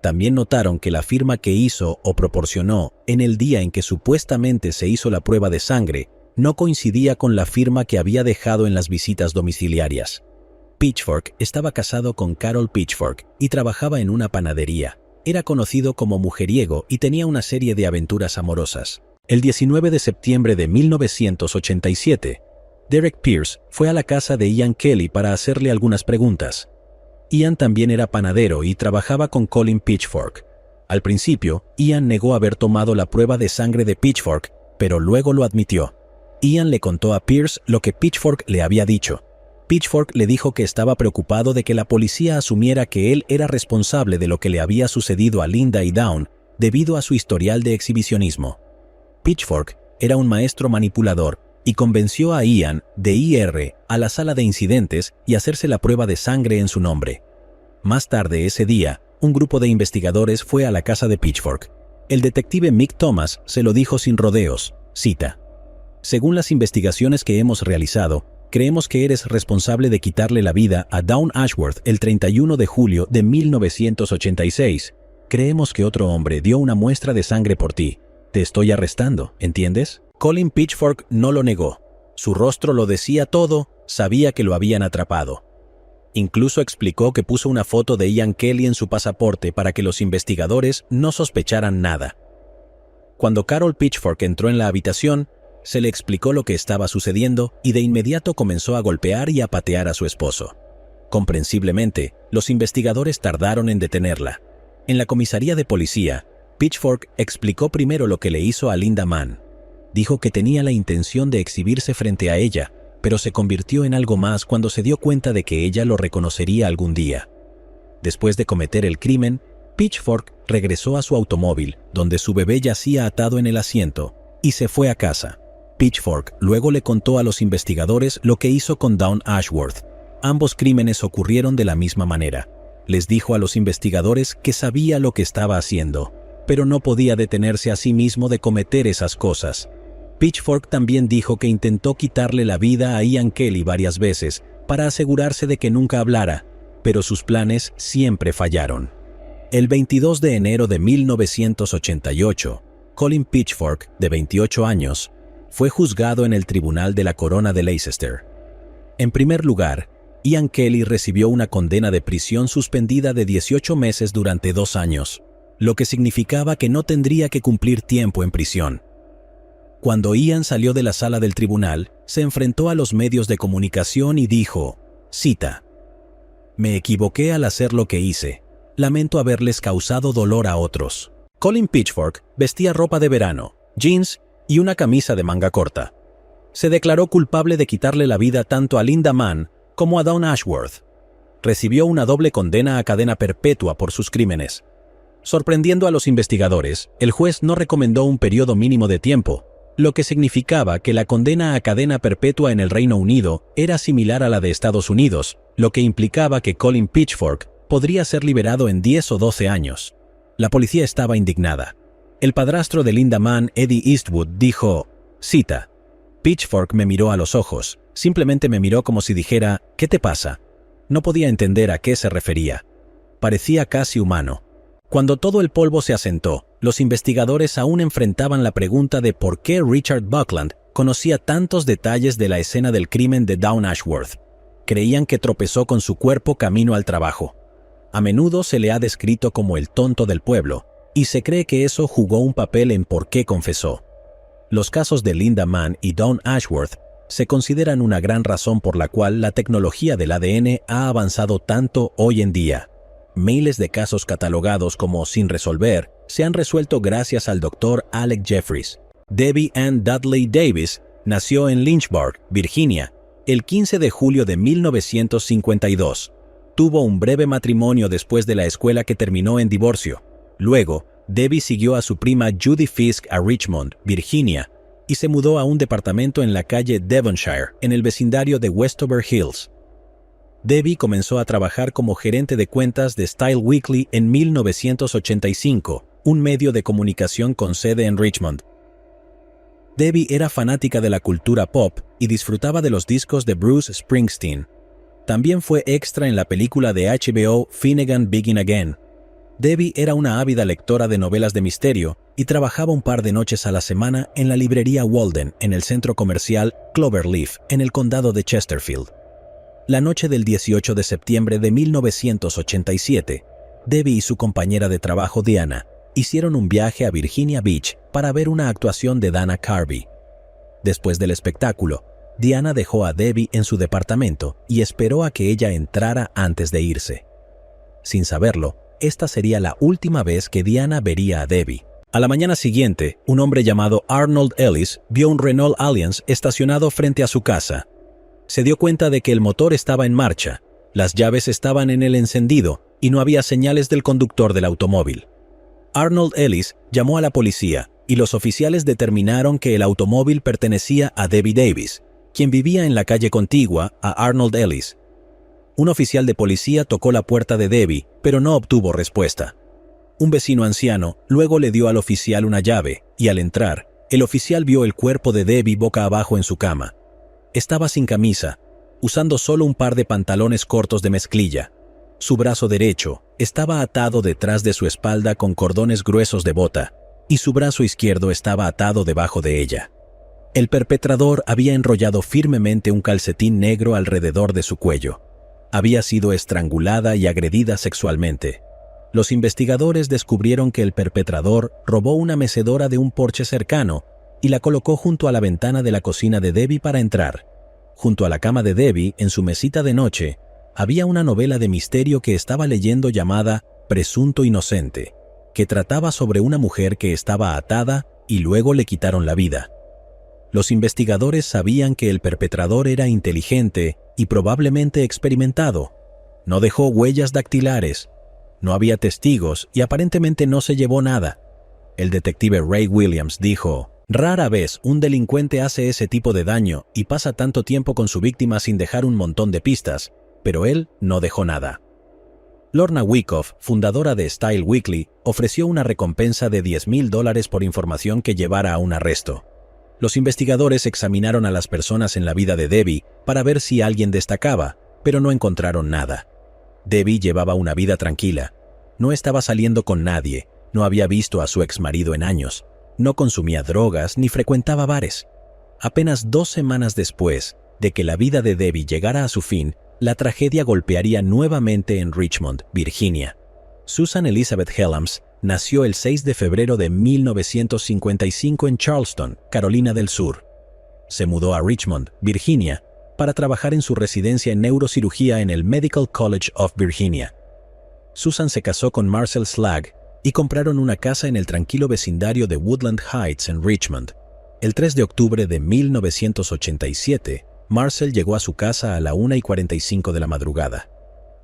También notaron que la firma que hizo o proporcionó en el día en que supuestamente se hizo la prueba de sangre no coincidía con la firma que había dejado en las visitas domiciliarias. Pitchfork estaba casado con Carol Pitchfork y trabajaba en una panadería. Era conocido como mujeriego y tenía una serie de aventuras amorosas. El 19 de septiembre de 1987, Derek Pierce fue a la casa de Ian Kelly para hacerle algunas preguntas. Ian también era panadero y trabajaba con Colin Pitchfork. Al principio, Ian negó haber tomado la prueba de sangre de Pitchfork, pero luego lo admitió. Ian le contó a Pierce lo que Pitchfork le había dicho. Pitchfork le dijo que estaba preocupado de que la policía asumiera que él era responsable de lo que le había sucedido a Linda y Dawn debido a su historial de exhibicionismo. Pitchfork era un maestro manipulador y convenció a Ian de ir a la sala de incidentes y hacerse la prueba de sangre en su nombre. Más tarde ese día, un grupo de investigadores fue a la casa de Pitchfork. El detective Mick Thomas se lo dijo sin rodeos, cita: «Según las investigaciones que hemos realizado, creemos que eres responsable de quitarle la vida a Dawn Ashworth el 31 de julio de 1986. Creemos que otro hombre dio una muestra de sangre por ti. Te estoy arrestando, ¿entiendes?». Colin Pitchfork no lo negó. Su rostro lo decía todo, sabía que lo habían atrapado. Incluso explicó que puso una foto de Ian Kelly en su pasaporte para que los investigadores no sospecharan nada. Cuando Carol Pitchfork entró en la habitación, se le explicó lo que estaba sucediendo y de inmediato comenzó a golpear y a patear a su esposo. Comprensiblemente, los investigadores tardaron en detenerla. En la comisaría de policía, Pitchfork explicó primero lo que le hizo a Linda Mann. Dijo que tenía la intención de exhibirse frente a ella, pero se convirtió en algo más cuando se dio cuenta de que ella lo reconocería algún día. Después de cometer el crimen, Pitchfork regresó a su automóvil, donde su bebé yacía atado en el asiento, y se fue a casa. Pitchfork luego le contó a los investigadores lo que hizo con Dawn Ashworth. Ambos crímenes ocurrieron de la misma manera. Les dijo a los investigadores que sabía lo que estaba haciendo, pero no podía detenerse a sí mismo de cometer esas cosas. Pitchfork también dijo que intentó quitarle la vida a Ian Kelly varias veces para asegurarse de que nunca hablara, pero sus planes siempre fallaron. El 22 de enero de 1988, Colin Pitchfork, de 28 años, fue juzgado en el Tribunal de la Corona de Leicester. En primer lugar, Ian Kelly recibió una condena de prisión suspendida de 18 meses durante 2 años, lo que significaba que no tendría que cumplir tiempo en prisión. Cuando Ian salió de la sala del tribunal, se enfrentó a los medios de comunicación y dijo, cita: «Me equivoqué al hacer lo que hice. Lamento haberles causado dolor a otros». Colin Pitchfork vestía ropa de verano, jeans y una camisa de manga corta. Se declaró culpable de quitarle la vida tanto a Linda Mann como a Dawn Ashworth. Recibió una doble condena a cadena perpetua por sus crímenes. Sorprendiendo a los investigadores, el juez no recomendó un periodo mínimo de tiempo, lo que significaba que la condena a cadena perpetua en el Reino Unido era similar a la de Estados Unidos, lo que implicaba que Colin Pitchfork podría ser liberado en 10 o 12 años. La policía estaba indignada. El padrastro de Linda Mann, Eddie Eastwood, dijo, cita: «Pitchfork me miró a los ojos, simplemente me miró como si dijera, ¿qué te pasa?». No podía entender a qué se refería. Parecía casi humano. Cuando todo el polvo se asentó, los investigadores aún enfrentaban la pregunta de por qué Richard Buckland conocía tantos detalles de la escena del crimen de Dawn Ashworth. Creían que tropezó con su cuerpo camino al trabajo. A menudo se le ha descrito como el tonto del pueblo, y se cree que eso jugó un papel en por qué confesó. Los casos de Linda Mann y Dawn Ashworth se consideran una gran razón por la cual la tecnología del ADN ha avanzado tanto hoy en día. Miles de casos catalogados como sin resolver se han resuelto gracias al Dr. Alec Jeffries. Debbie Ann Dudley Davis nació en Lynchburg, Virginia, el 15 de julio de 1952. Tuvo un breve matrimonio después de la escuela que terminó en divorcio. Luego, Debbie siguió a su prima Judy Fisk a Richmond, Virginia, y se mudó a un departamento en la calle Devonshire, en el vecindario de Westover Hills. Debbie comenzó a trabajar como gerente de cuentas de Style Weekly en 1985, un medio de comunicación con sede en Richmond. Debbie era fanática de la cultura pop y disfrutaba de los discos de Bruce Springsteen. También fue extra en la película de HBO Finnegan Begin Again. Debbie era una ávida lectora de novelas de misterio y trabajaba un par de noches a la semana en la librería Walden en el centro comercial Cloverleaf, en el condado de Chesterfield. La noche del 18 de septiembre de 1987, Debbie y su compañera de trabajo Diana hicieron un viaje a Virginia Beach para ver una actuación de Dana Carvey. Después del espectáculo, Diana dejó a Debbie en su departamento y esperó a que ella entrara antes de irse. Sin saberlo, esta sería la última vez que Diana vería a Debbie. A la mañana siguiente, un hombre llamado Arnold Ellis vio un Renault Alliance estacionado frente a su casa. Se dio cuenta de que el motor estaba en marcha, las llaves estaban en el encendido y no había señales del conductor del automóvil. Arnold Ellis llamó a la policía y los oficiales determinaron que el automóvil pertenecía a Debbie Davis, quien vivía en la calle contigua a Arnold Ellis. Un oficial de policía tocó la puerta de Debbie, pero no obtuvo respuesta. Un vecino anciano luego le dio al oficial una llave y al entrar, el oficial vio el cuerpo de Debbie boca abajo en su cama. Estaba sin camisa, usando solo un par de pantalones cortos de mezclilla. Su brazo derecho estaba atado detrás de su espalda con cordones gruesos de bota, y su brazo izquierdo estaba atado debajo de ella. El perpetrador había enrollado firmemente un calcetín negro alrededor de su cuello. Había sido estrangulada y agredida sexualmente. Los investigadores descubrieron que el perpetrador robó una mecedora de un porche cercano y la colocó junto a la ventana de la cocina de Debbie para entrar. Junto a la cama de Debbie, en su mesita de noche, había una novela de misterio que estaba leyendo llamada Presunto Inocente, que trataba sobre una mujer que estaba atada y luego le quitaron la vida. Los investigadores sabían que el perpetrador era inteligente y probablemente experimentado. No dejó huellas dactilares, no había testigos y aparentemente no se llevó nada. El detective Ray Williams dijo: «Rara vez un delincuente hace ese tipo de daño y pasa tanto tiempo con su víctima sin dejar un montón de pistas, pero él no dejó nada». Lorna Wyckoff, fundadora de Style Weekly, ofreció una recompensa de $10,000 por información que llevara a un arresto. Los investigadores examinaron a las personas en la vida de Debbie para ver si alguien destacaba, pero no encontraron nada. Debbie llevaba una vida tranquila. No estaba saliendo con nadie, no había visto a su exmarido en años, no consumía drogas ni frecuentaba bares. Apenas 2 semanas después de que la vida de Debbie llegara a su fin, la tragedia golpearía nuevamente en Richmond, Virginia. Susan Elizabeth Helms nació el 6 de febrero de 1955 en Charleston, Carolina del Sur. Se mudó a Richmond, Virginia, para trabajar en su residencia en neurocirugía en el Medical College of Virginia. Susan se casó con Marcel Slagg y compraron una casa en el tranquilo vecindario de Woodland Heights en Richmond. El 3 de octubre de 1987, Marcel llegó a su casa a la 1:45 de la madrugada.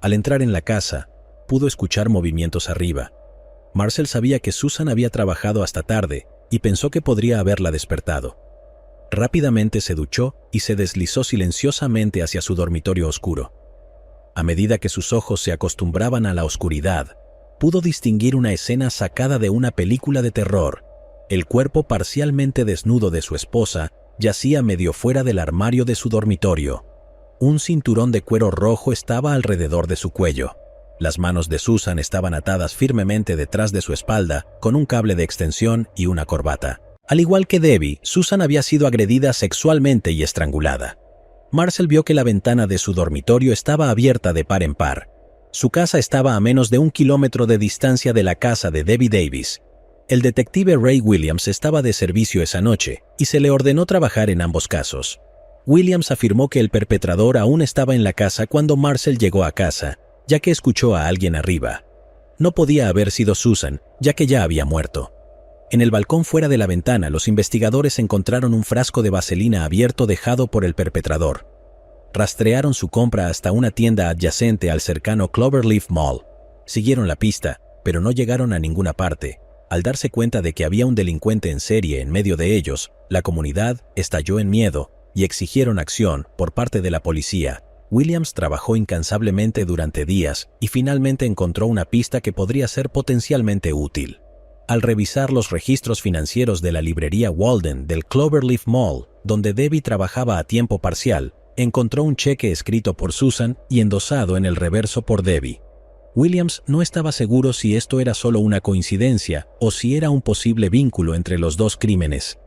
Al entrar en la casa, pudo escuchar movimientos arriba. Marcel sabía que Susan había trabajado hasta tarde y pensó que podría haberla despertado. Rápidamente se duchó y se deslizó silenciosamente hacia su dormitorio oscuro. A medida que sus ojos se acostumbraban a la oscuridad, pudo distinguir una escena sacada de una película de terror. El cuerpo parcialmente desnudo de su esposa yacía medio fuera del armario de su dormitorio. Un cinturón de cuero rojo estaba alrededor de su cuello. Las manos de Susan estaban atadas firmemente detrás de su espalda con un cable de extensión y una corbata. Al igual que Debbie, Susan había sido agredida sexualmente y estrangulada. Marcel vio que la ventana de su dormitorio estaba abierta de par en par. Su casa estaba a menos de 1 kilómetro de distancia de la casa de Debbie Davis. El detective Ray Williams estaba de servicio esa noche y se le ordenó trabajar en ambos casos. Williams afirmó que el perpetrador aún estaba en la casa cuando Marcel llegó a casa, ya que escuchó a alguien arriba. No podía haber sido Susan, ya que ya había muerto. En el balcón fuera de la ventana, los investigadores encontraron un frasco de vaselina abierto dejado por el perpetrador. Rastrearon su compra hasta una tienda adyacente al cercano Cloverleaf Mall. Siguieron la pista, pero no llegaron a ninguna parte. Al darse cuenta de que había un delincuente en serie en medio de ellos, la comunidad estalló en miedo y exigieron acción por parte de la policía. Williams trabajó incansablemente durante días y finalmente encontró una pista que podría ser potencialmente útil. Al revisar los registros financieros de la librería Walden del Cloverleaf Mall, donde Debbie trabajaba a tiempo parcial, encontró un cheque escrito por Susan y endosado en el reverso por Debbie. Williams no estaba seguro si esto era solo una coincidencia o si era un posible vínculo entre los dos crímenes.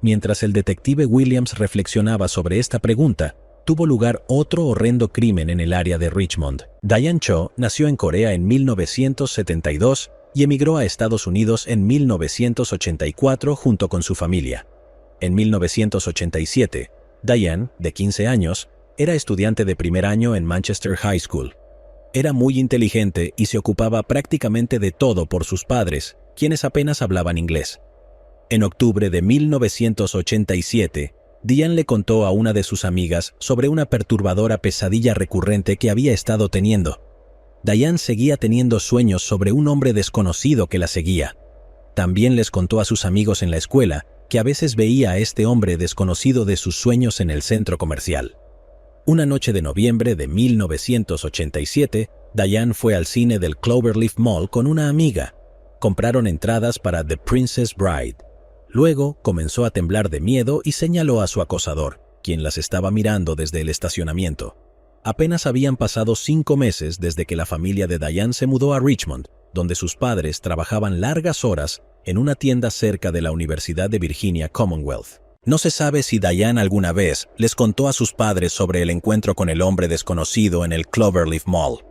Mientras el detective Williams reflexionaba sobre esta pregunta, tuvo lugar otro horrendo crimen en el área de Richmond. Diane Cho nació en Corea en 1972 y emigró a Estados Unidos en 1984 junto con su familia. En 1987, Diane, de 15 años, era estudiante de primer año en Manchester High School. Era muy inteligente y se ocupaba prácticamente de todo por sus padres, quienes apenas hablaban inglés. En octubre de 1987, Diane le contó a una de sus amigas sobre una perturbadora pesadilla recurrente que había estado teniendo. Diane seguía teniendo sueños sobre un hombre desconocido que la seguía. También les contó a sus amigos en la escuela que a veces veía a este hombre desconocido de sus sueños en el centro comercial. Una noche de noviembre de 1987, Diane fue al cine del Cloverleaf Mall con una amiga. Compraron entradas para The Princess Bride. Luego comenzó a temblar de miedo y señaló a su acosador, quien las estaba mirando desde el estacionamiento. Apenas habían pasado 5 meses desde que la familia de Diane se mudó a Richmond, donde sus padres trabajaban largas horas en una tienda cerca de la Universidad de Virginia Commonwealth. No se sabe si Diane alguna vez les contó a sus padres sobre el encuentro con el hombre desconocido en el Cloverleaf Mall.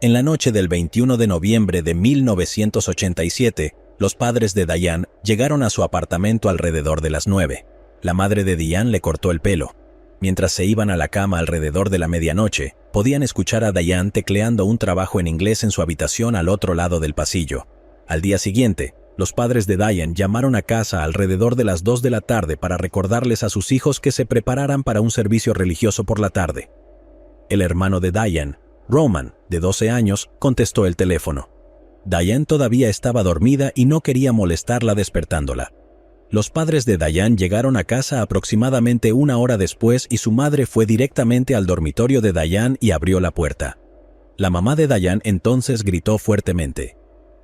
En la noche del 21 de noviembre de 1987, los padres de Diane llegaron a su apartamento alrededor de las 9. La madre de Diane le cortó el pelo. Mientras se iban a la cama alrededor de la medianoche, podían escuchar a Diane tecleando un trabajo en inglés en su habitación al otro lado del pasillo. Al día siguiente, los padres de Diane llamaron a casa alrededor de las 2 de la tarde para recordarles a sus hijos que se prepararan para un servicio religioso por la tarde. El hermano de Diane, Roman, de 12 años, contestó el teléfono. Diane todavía estaba dormida y no quería molestarla despertándola. Los padres de Diane llegaron a casa aproximadamente 1 hora después y su madre fue directamente al dormitorio de Diane y abrió la puerta. La mamá de Diane entonces gritó fuertemente.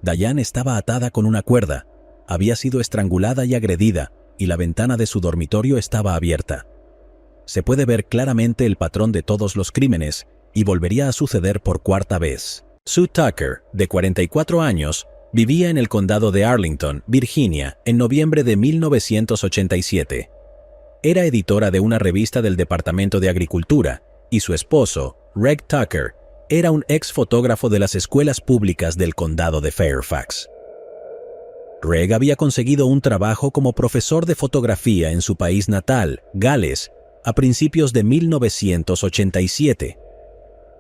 Diane estaba atada con una cuerda, había sido estrangulada y agredida, y la ventana de su dormitorio estaba abierta. Se puede ver claramente el patrón de todos los crímenes, y volvería a suceder por 4ª vez. Sue Tucker, de 44 años, vivía en el condado de Arlington, Virginia, en noviembre de 1987. Era editora de una revista del Departamento de Agricultura, y su esposo, Reg Tucker, era un ex fotógrafo de las escuelas públicas del condado de Fairfax. Reg había conseguido un trabajo como profesor de fotografía en su país natal, Gales, a principios de 1987.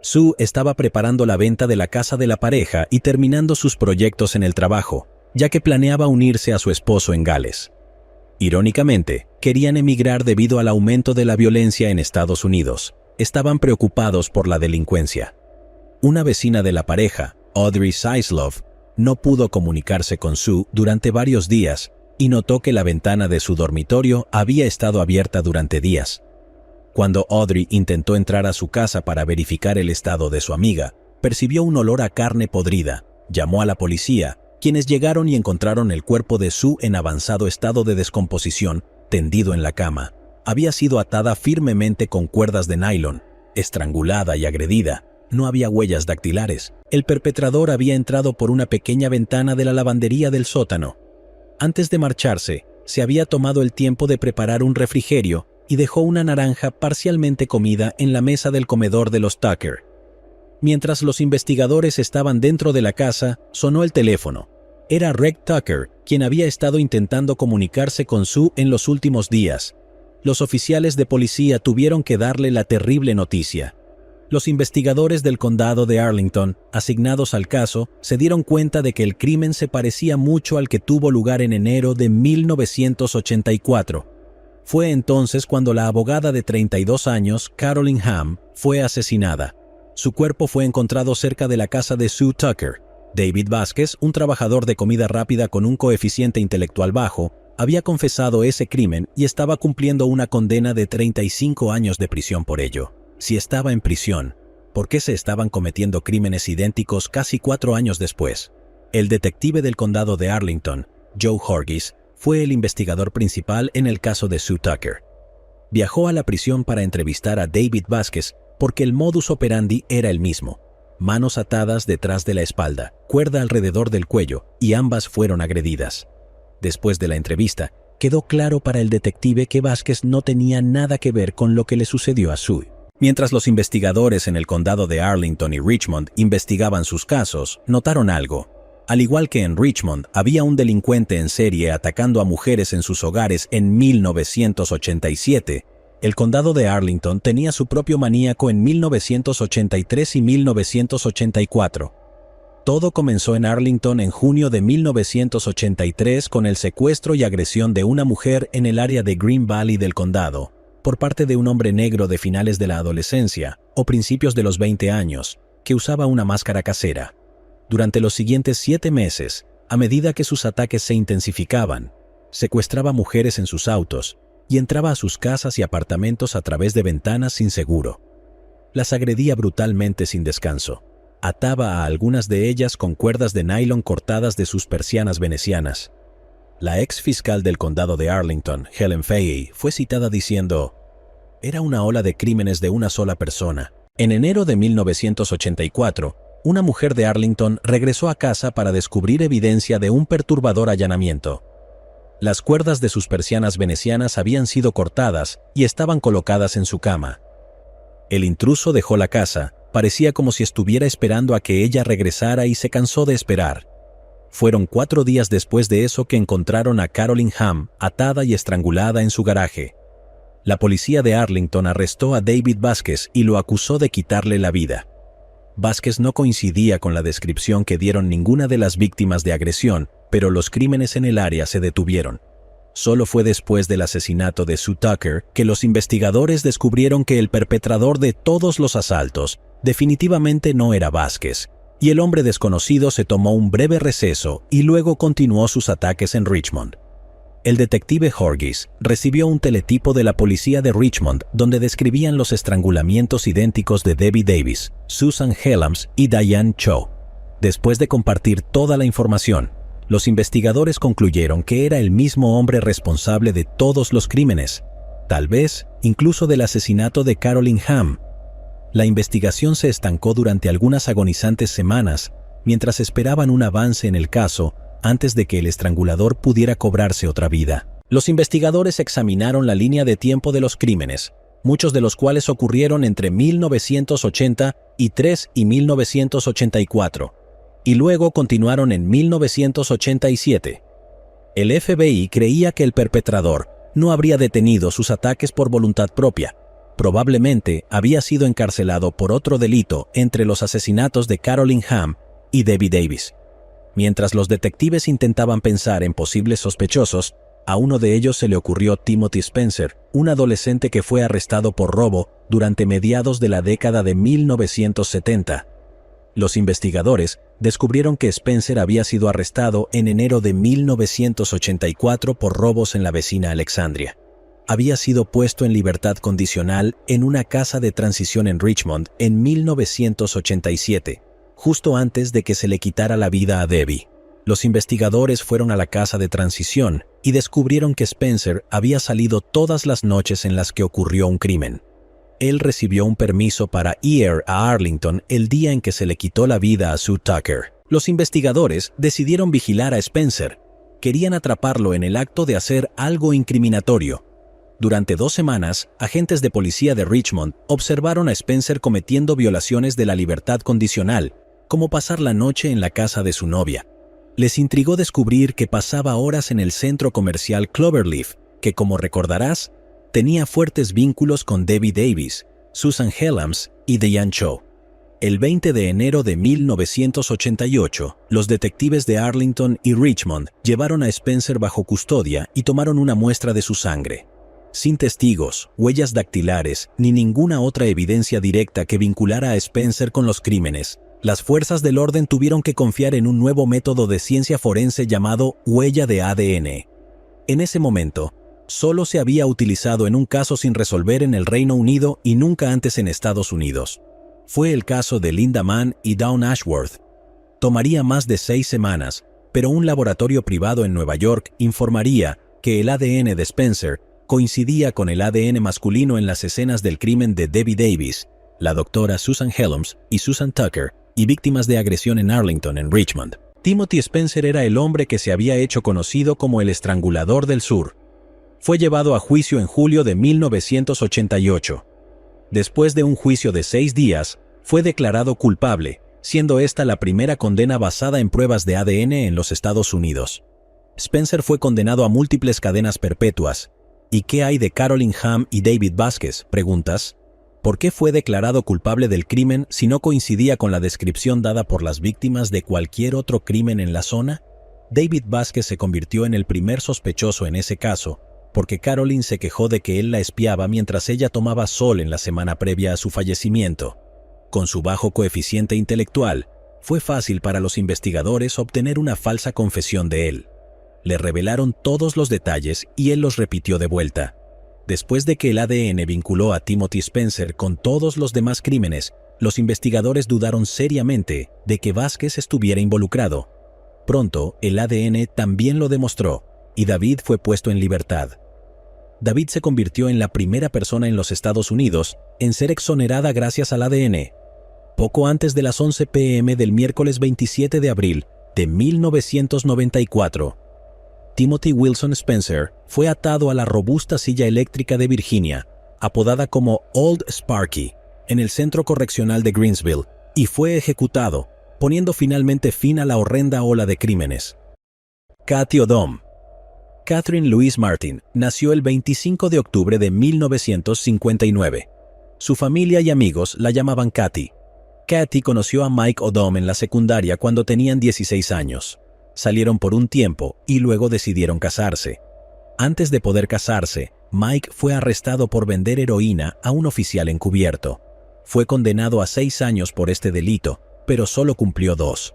Sue estaba preparando la venta de la casa de la pareja y terminando sus proyectos en el trabajo, ya que planeaba unirse a su esposo en Gales. Irónicamente, querían emigrar debido al aumento de la violencia en Estados Unidos. Estaban preocupados por la delincuencia. Una vecina de la pareja, Audrey Saislov, no pudo comunicarse con Sue durante varios días y notó que la ventana de su dormitorio había estado abierta durante días. Cuando Audrey intentó entrar a su casa para verificar el estado de su amiga, percibió un olor a carne podrida. Llamó a la policía, quienes llegaron y encontraron el cuerpo de Sue en avanzado estado de descomposición, tendido en la cama. Había sido atada firmemente con cuerdas de nylon, estrangulada y agredida. No había huellas dactilares. El perpetrador había entrado por una pequeña ventana de la lavandería del sótano. Antes de marcharse, se había tomado el tiempo de preparar un refrigerio y dejó una naranja parcialmente comida en la mesa del comedor de los Tucker. Mientras los investigadores estaban dentro de la casa, sonó el teléfono. Era Reg Tucker, quien había estado intentando comunicarse con Sue en los últimos días. Los oficiales de policía tuvieron que darle la terrible noticia. Los investigadores del condado de Arlington, asignados al caso, se dieron cuenta de que el crimen se parecía mucho al que tuvo lugar en enero de 1984. Fue entonces cuando la abogada de 32 años, Carolyn Hamm, fue asesinada. Su cuerpo fue encontrado cerca de la casa de Sue Tucker. David Vázquez, un trabajador de comida rápida con un coeficiente intelectual bajo, había confesado ese crimen y estaba cumpliendo una condena de 35 años de prisión por ello. Si estaba en prisión, ¿por qué se estaban cometiendo crímenes idénticos casi 4 años después? El detective del condado de Arlington, Joe Horgis, fue el investigador principal en el caso de Sue Tucker. Viajó a la prisión para entrevistar a David Vázquez porque el modus operandi era el mismo: manos atadas detrás de la espalda, cuerda alrededor del cuello, y ambas fueron agredidas. Después de la entrevista, quedó claro para el detective que Vázquez no tenía nada que ver con lo que le sucedió a Sue. Mientras los investigadores en el condado de Arlington y Richmond investigaban sus casos, notaron algo. Al igual que en Richmond, había un delincuente en serie atacando a mujeres en sus hogares en 1987. El condado de Arlington tenía su propio maníaco en 1983 y 1984. Todo comenzó en Arlington en junio de 1983 con el secuestro y agresión de una mujer en el área de Green Valley del condado, por parte de un hombre negro de finales de la adolescencia o principios de los 20 años, que usaba una máscara casera. Durante los siguientes 7 meses, a medida que sus ataques se intensificaban, secuestraba mujeres en sus autos y entraba a sus casas y apartamentos a través de ventanas sin seguro. Las agredía brutalmente sin descanso. Ataba a algunas de ellas con cuerdas de nylon cortadas de sus persianas venecianas. La ex fiscal del condado de Arlington, Helen Fahey, fue citada diciendo: «Era una ola de crímenes de una sola persona». En enero de 1984, una mujer de Arlington regresó a casa para descubrir evidencia de un perturbador allanamiento. Las cuerdas de sus persianas venecianas habían sido cortadas y estaban colocadas en su cama. El intruso dejó la casa, parecía como si estuviera esperando a que ella regresara y se cansó de esperar. Fueron 4 días después de eso que encontraron a Carolyn Hamm atada y estrangulada en su garaje. La policía de Arlington arrestó a David Vázquez y lo acusó de quitarle la vida. Vázquez no coincidía con la descripción que dieron ninguna de las víctimas de agresión, pero los crímenes en el área se detuvieron. Solo fue después del asesinato de Sue Tucker que los investigadores descubrieron que el perpetrador de todos los asaltos definitivamente no era Vázquez, y el hombre desconocido se tomó un breve receso y luego continuó sus ataques en Richmond. El detective Horgis recibió un teletipo de la policía de Richmond donde describían los estrangulamientos idénticos de Debbie Davis, Susan Helms y Diane Cho. Después de compartir toda la información, los investigadores concluyeron que era el mismo hombre responsable de todos los crímenes, tal vez incluso del asesinato de Carolyn Hamm. La investigación se estancó durante algunas agonizantes semanas mientras esperaban un avance en el caso antes de que el estrangulador pudiera cobrarse otra vida. Los investigadores examinaron la línea de tiempo de los crímenes, muchos de los cuales ocurrieron entre 1983 y 1984, y luego continuaron en 1987. El FBI creía que el perpetrador no habría detenido sus ataques por voluntad propia. Probablemente había sido encarcelado por otro delito entre los asesinatos de Carolyn Hamm y Debbie Davis. Mientras los detectives intentaban pensar en posibles sospechosos, a uno de ellos se le ocurrió Timothy Spencer, un adolescente que fue arrestado por robo durante mediados de la década de 1970. Los investigadores descubrieron que Spencer había sido arrestado en enero de 1984 por robos en la vecina Alexandria. Había sido puesto en libertad condicional en una casa de transición en Richmond en 1987. Justo antes de que se le quitara la vida a Debbie. Los investigadores fueron a la casa de transición y descubrieron que Spencer había salido todas las noches en las que ocurrió un crimen. Él recibió un permiso para ir a Arlington el día en que se le quitó la vida a Sue Tucker. Los investigadores decidieron vigilar a Spencer. Querían atraparlo en el acto de hacer algo incriminatorio. Durante 2 semanas, agentes de policía de Richmond observaron a Spencer cometiendo violaciones de la libertad condicional, como pasar la noche en la casa de su novia. Les intrigó descubrir que pasaba horas en el centro comercial Cloverleaf, que, como recordarás, tenía fuertes vínculos con Debbie Davis, Susan Helms y Diane Cho. El 20 de enero de 1988, los detectives de Arlington y Richmond llevaron a Spencer bajo custodia y tomaron una muestra de su sangre. Sin testigos, huellas dactilares ni ninguna otra evidencia directa que vinculara a Spencer con los crímenes, Las fuerzas del orden tuvieron que confiar en un nuevo método de ciencia forense llamado huella de ADN. En ese momento, solo se había utilizado en un caso sin resolver en el Reino Unido y nunca antes en Estados Unidos. Fue el caso de Linda Mann y Dawn Ashworth. Tomaría más de 6 semanas, pero un laboratorio privado en Nueva York informaría que el ADN de Spencer coincidía con el ADN masculino en las escenas del crimen de Debbie Davis, la doctora Susan Helms y Susan Tucker, y víctimas de agresión en Arlington, en Richmond. Timothy Spencer era el hombre que se había hecho conocido como el Estrangulador del Sur. Fue llevado a juicio en julio de 1988. Después de un juicio de 6 días, fue declarado culpable, siendo esta la primera condena basada en pruebas de ADN en los Estados Unidos. Spencer fue condenado a múltiples cadenas perpetuas. ¿Y qué hay de Carolyn Hamm y David Vázquez?, preguntas. ¿Por qué fue declarado culpable del crimen si no coincidía con la descripción dada por las víctimas de cualquier otro crimen en la zona? David Vázquez se convirtió en el primer sospechoso en ese caso, porque Carolyn se quejó de que él la espiaba mientras ella tomaba sol en la semana previa a su fallecimiento. Con su bajo coeficiente intelectual, fue fácil para los investigadores obtener una falsa confesión de él. Le revelaron todos los detalles y él los repitió de vuelta. Después de que el ADN vinculó a Timothy Spencer con todos los demás crímenes, los investigadores dudaron seriamente de que Vázquez estuviera involucrado. Pronto, el ADN también lo demostró, y David fue puesto en libertad. David se convirtió en la primera persona en los Estados Unidos en ser exonerada gracias al ADN. Poco antes de las 11 p.m. del miércoles 27 de abril de 1994, Timothy Wilson Spencer fue atado a la robusta silla eléctrica de Virginia, apodada como Old Sparky, en el Centro Correccional de Greensville, y fue ejecutado, poniendo finalmente fin a la horrenda ola de crímenes. Cathy Odom. Catherine Louise Martin nació el 25 de octubre de 1959. Su familia y amigos la llamaban Cathy. Cathy conoció a Mike Odom en la secundaria cuando tenían 16 años. Salieron por un tiempo y luego decidieron casarse. Antes de poder casarse, Mike fue arrestado por vender heroína a un oficial encubierto. Fue condenado a 6 años por este delito, pero solo cumplió 2.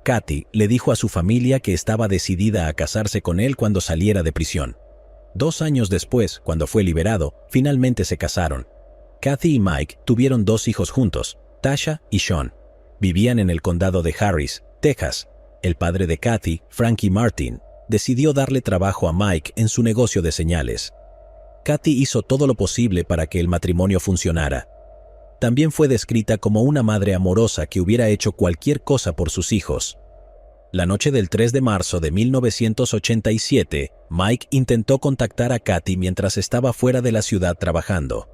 Cathy le dijo a su familia que estaba decidida a casarse con él cuando saliera de prisión. 2 años después, cuando fue liberado, finalmente se casaron. Cathy y Mike tuvieron 2 hijos juntos, Tasha y Sean. Vivían en el condado de Harris, Texas. El padre de Cathy, Frankie Martin, decidió darle trabajo a Mike en su negocio de señales. Cathy hizo todo lo posible para que el matrimonio funcionara. También fue descrita como una madre amorosa que hubiera hecho cualquier cosa por sus hijos. La noche del 3 de marzo de 1987, Mike intentó contactar a Cathy mientras estaba fuera de la ciudad trabajando.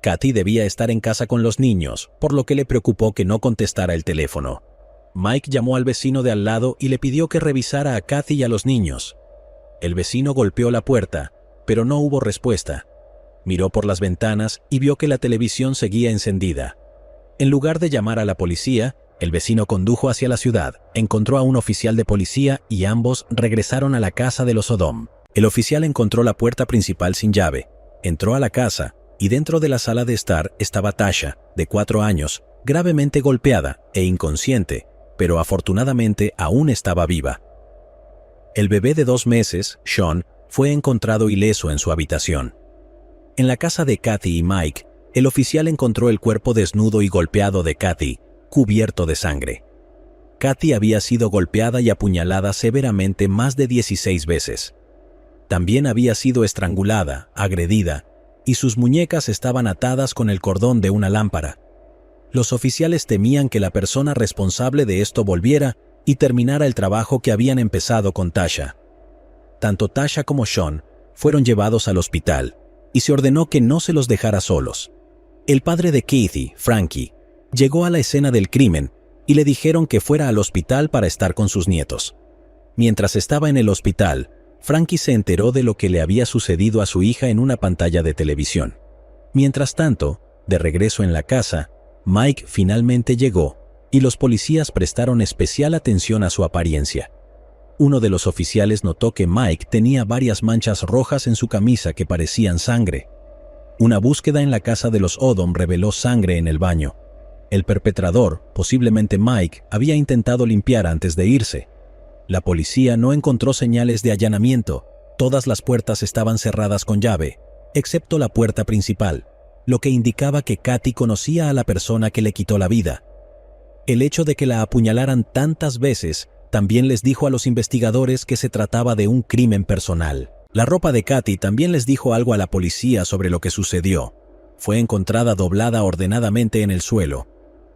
Cathy debía estar en casa con los niños, por lo que le preocupó que no contestara el teléfono. Mike llamó al vecino de al lado y le pidió que revisara a Cathy y a los niños. El vecino golpeó la puerta, pero no hubo respuesta. Miró por las ventanas y vio que la televisión seguía encendida. En lugar de llamar a la policía, el vecino condujo hacia la ciudad, encontró a un oficial de policía y ambos regresaron a la casa de los Odom. El oficial encontró la puerta principal sin llave, entró a la casa y dentro de la sala de estar estaba Tasha, de 4 años, gravemente golpeada e inconsciente, pero afortunadamente aún estaba viva. El bebé de 2 meses, Sean, fue encontrado ileso en su habitación. En la casa de Cathy y Mike, el oficial encontró el cuerpo desnudo y golpeado de Cathy, cubierto de sangre. Cathy había sido golpeada y apuñalada severamente más de 16 veces. También había sido estrangulada, agredida, y sus muñecas estaban atadas con el cordón de una lámpara. Los oficiales temían que la persona responsable de esto volviera y terminara el trabajo que habían empezado con Tasha. Tanto Tasha como Sean fueron llevados al hospital y se ordenó que no se los dejara solos. El padre de Cathy, Frankie, llegó a la escena del crimen y le dijeron que fuera al hospital para estar con sus nietos. Mientras estaba en el hospital, Frankie se enteró de lo que le había sucedido a su hija en una pantalla de televisión. Mientras tanto, de regreso en la casa, Mike finalmente llegó y los policías prestaron especial atención a su apariencia. Uno de los oficiales notó que Mike tenía varias manchas rojas en su camisa que parecían sangre. Una búsqueda en la casa de los Odom reveló sangre en el baño. El perpetrador, posiblemente Mike, había intentado limpiar antes de irse. La policía no encontró señales de allanamiento. Todas las puertas estaban cerradas con llave, excepto la puerta principal, lo que indicaba que Kathy conocía a la persona que le quitó la vida. El hecho de que la apuñalaran tantas veces también les dijo a los investigadores que se trataba de un crimen personal. La ropa de Kathy también les dijo algo a la policía sobre lo que sucedió. Fue encontrada doblada ordenadamente en el suelo.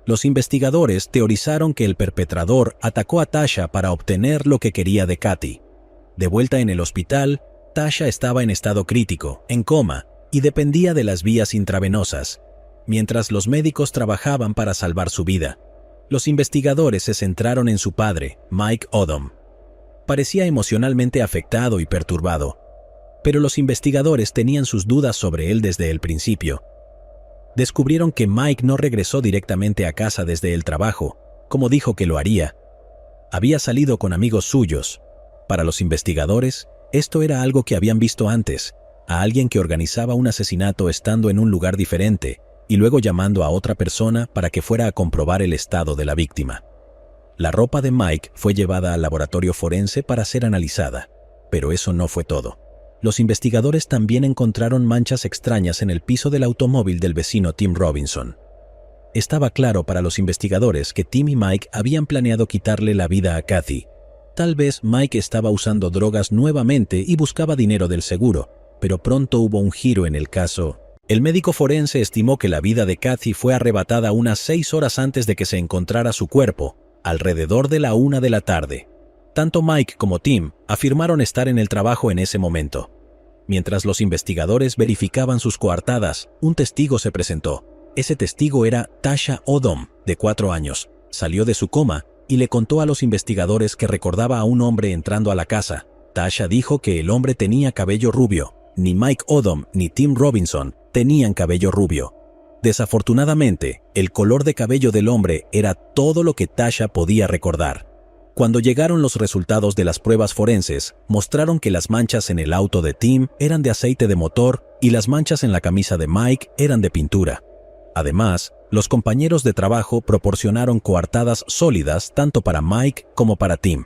Los investigadores teorizaron que el perpetrador atacó a Tasha para obtener lo que quería de Kathy. De vuelta en el hospital, Tasha estaba en estado crítico, en coma, y dependía de las vías intravenosas, mientras los médicos trabajaban para salvar su vida. Los investigadores se centraron en su padre, Mike Odom. Parecía emocionalmente afectado y perturbado, pero los investigadores tenían sus dudas sobre él desde el principio. Descubrieron que Mike no regresó directamente a casa desde el trabajo, como dijo que lo haría. Había salido con amigos suyos. Para los investigadores, esto era algo que habían visto antes, a alguien que organizaba un asesinato estando en un lugar diferente y luego llamando a otra persona para que fuera a comprobar el estado de la víctima. La ropa de Mike fue llevada al laboratorio forense para ser analizada, pero eso no fue todo. Los investigadores también encontraron manchas extrañas en el piso del automóvil del vecino Tim Robinson. Estaba claro para los investigadores que Tim y Mike habían planeado quitarle la vida a Kathy. Tal vez Mike estaba usando drogas nuevamente y buscaba dinero del seguro, pero pronto hubo un giro en el caso. El médico forense estimó que la vida de Kathy fue arrebatada unas 6 horas antes de que se encontrara su cuerpo, alrededor de la 1 de la tarde. Tanto Mike como Tim afirmaron estar en el trabajo en ese momento. Mientras los investigadores verificaban sus coartadas, un testigo se presentó. Ese testigo era Tasha Odom, de 4 años. Salió de su coma y le contó a los investigadores que recordaba a un hombre entrando a la casa. Tasha dijo que el hombre tenía cabello rubio. Ni Mike Odom ni Tim Robinson tenían cabello rubio. Desafortunadamente, el color de cabello del hombre era todo lo que Tasha podía recordar. Cuando llegaron los resultados de las pruebas forenses, mostraron que las manchas en el auto de Tim eran de aceite de motor y las manchas en la camisa de Mike eran de pintura. Además, los compañeros de trabajo proporcionaron coartadas sólidas tanto para Mike como para Tim.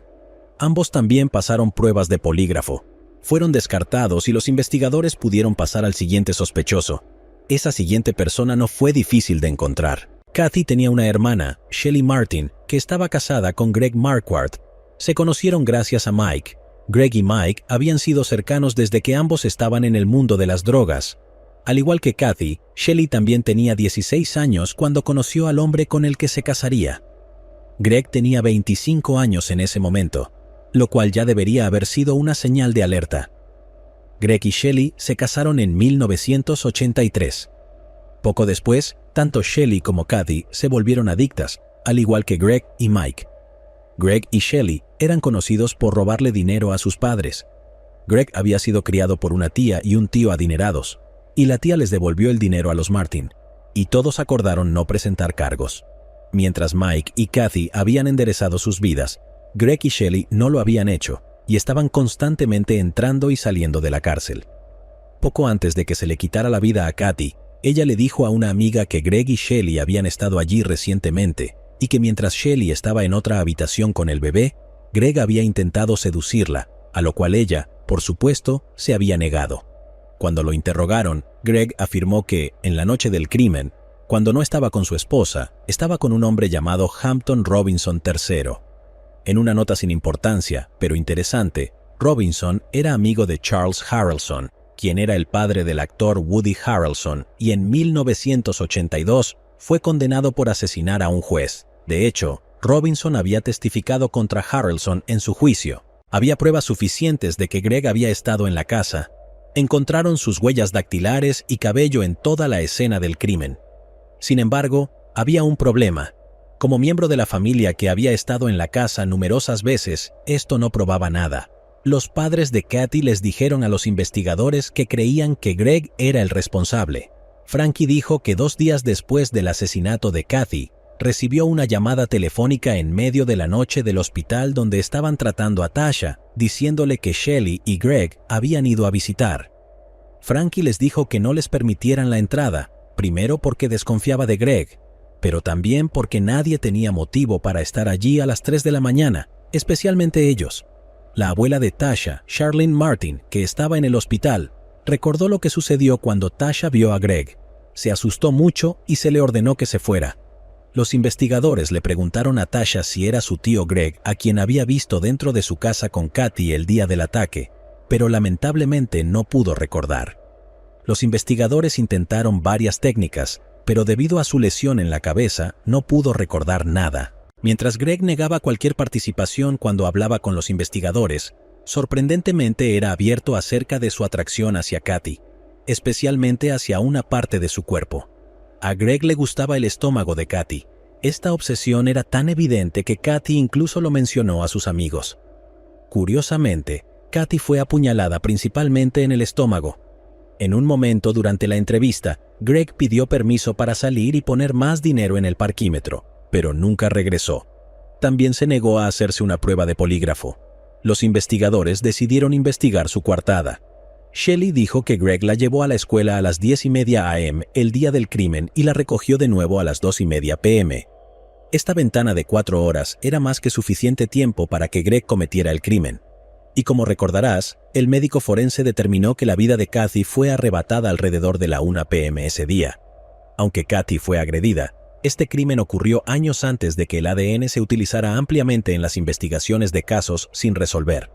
Ambos también pasaron pruebas de polígrafo. Fueron descartados y los investigadores pudieron pasar al siguiente sospechoso. Esa siguiente persona no fue difícil de encontrar. Kathy tenía una hermana, Shelly Martin, que estaba casada con Greg Marquardt. Se conocieron gracias a Mike. Greg y Mike habían sido cercanos desde que ambos estaban en el mundo de las drogas. Al igual que Kathy, Shelly también tenía 16 años cuando conoció al hombre con el que se casaría. Greg tenía 25 años en ese momento, lo cual ya debería haber sido una señal de alerta. Greg y Shelly se casaron en 1983. Poco después, tanto Shelly como Kathy se volvieron adictas, al igual que Greg y Mike. Greg y Shelly eran conocidos por robarle dinero a sus padres. Greg había sido criado por una tía y un tío adinerados, y la tía les devolvió el dinero a los Martin, y todos acordaron no presentar cargos. Mientras Mike y Kathy habían enderezado sus vidas, Greg y Shelly no lo habían hecho, y estaban constantemente entrando y saliendo de la cárcel. Poco antes de que se le quitara la vida a Kathy, ella le dijo a una amiga que Greg y Shelly habían estado allí recientemente y que mientras Shelly estaba en otra habitación con el bebé, Greg había intentado seducirla, a lo cual ella, por supuesto, se había negado. Cuando lo interrogaron, Greg afirmó que, en la noche del crimen, cuando no estaba con su esposa, estaba con un hombre llamado Hampton Robinson III. En una nota sin importancia, pero interesante, Robinson era amigo de Charles Harrelson, quien era el padre del actor Woody Harrelson, y en 1982 fue condenado por asesinar a un juez. De hecho, Robinson había testificado contra Harrelson en su juicio. Había pruebas suficientes de que Greg había estado en la casa. Encontraron sus huellas dactilares y cabello en toda la escena del crimen. Sin embargo, había un problema. Como miembro de la familia que había estado en la casa numerosas veces, esto no probaba nada. Los padres de Kathy les dijeron a los investigadores que creían que Greg era el responsable. Frankie dijo que 2 días después del asesinato de Kathy, recibió una llamada telefónica en medio de la noche del hospital donde estaban tratando a Tasha, diciéndole que Shelly y Greg habían ido a visitar. Frankie les dijo que no les permitieran la entrada, primero porque desconfiaba de Greg. pero también porque nadie tenía motivo para estar allí a las 3 de la mañana, especialmente ellos. La abuela de Tasha, Charlene Martin, que estaba en el hospital, recordó lo que sucedió cuando Tasha vio a Greg. Se asustó mucho y se le ordenó que se fuera. Los investigadores le preguntaron a Tasha si era su tío Greg, a quien había visto dentro de su casa con Kathy el día del ataque, pero lamentablemente no pudo recordar. Los investigadores intentaron varias técnicas, pero debido a su lesión en la cabeza, no pudo recordar nada. Mientras Greg negaba cualquier participación cuando hablaba con los investigadores, sorprendentemente era abierto acerca de su atracción hacia Kathy, especialmente hacia una parte de su cuerpo. A Greg le gustaba el estómago de Kathy. Esta obsesión era tan evidente que Kathy incluso lo mencionó a sus amigos. Curiosamente, Kathy fue apuñalada principalmente en el estómago. En un momento durante la entrevista, Greg pidió permiso para salir y poner más dinero en el parquímetro, pero nunca regresó. También se negó a hacerse una prueba de polígrafo. Los investigadores decidieron investigar su coartada. Shelley dijo que Greg la llevó a la escuela a las 10:30 a.m. el día del crimen y la recogió de nuevo a las 2:30 p.m. Esta ventana de 4 horas era más que suficiente tiempo para que Greg cometiera el crimen. Y como recordarás, el médico forense determinó que la vida de Kathy fue arrebatada alrededor de la 1 p.m. ese día. Aunque Kathy fue agredida, este crimen ocurrió años antes de que el ADN se utilizara ampliamente en las investigaciones de casos sin resolver.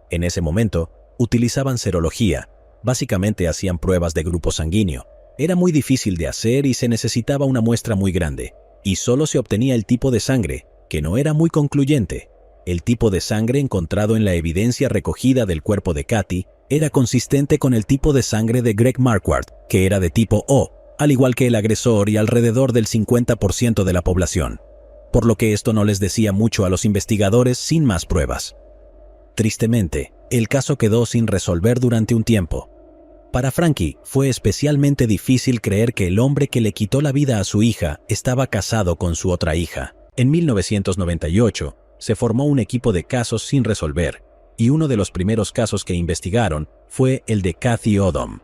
En ese momento, utilizaban serología, básicamente hacían pruebas de grupo sanguíneo. Era muy difícil de hacer y se necesitaba una muestra muy grande, y solo se obtenía el tipo de sangre, que no era muy concluyente. El tipo de sangre encontrado en la evidencia recogida del cuerpo de Kathy era consistente con el tipo de sangre de Greg Marquardt, que era de tipo O, al igual que el agresor y alrededor del 50% de la población, por lo que esto no les decía mucho a los investigadores sin más pruebas. Tristemente, el caso quedó sin resolver durante un tiempo. Para Frankie, fue especialmente difícil creer que el hombre que le quitó la vida a su hija estaba casado con su otra hija. En 1998, se formó un equipo de casos sin resolver, y uno de los primeros casos que investigaron fue el de Kathy Odom.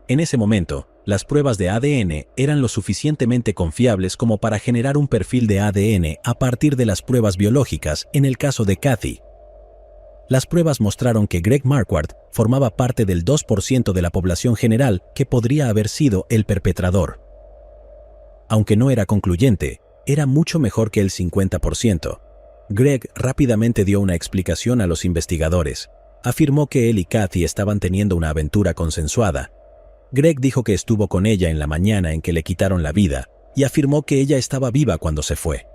En ese momento, las pruebas de ADN eran lo suficientemente confiables como para generar un perfil de ADN a partir de las pruebas biológicas en el caso de Kathy. Las pruebas mostraron que Greg Marquardt formaba parte del 2% de la población general que podría haber sido el perpetrador. Aunque no era concluyente, era mucho mejor que el 50%. Greg rápidamente dio una explicación a los investigadores. Afirmó que él y Kathy estaban teniendo una aventura consensuada. Greg dijo que estuvo con ella en la mañana en que le quitaron la vida y afirmó que ella estaba viva cuando se fue.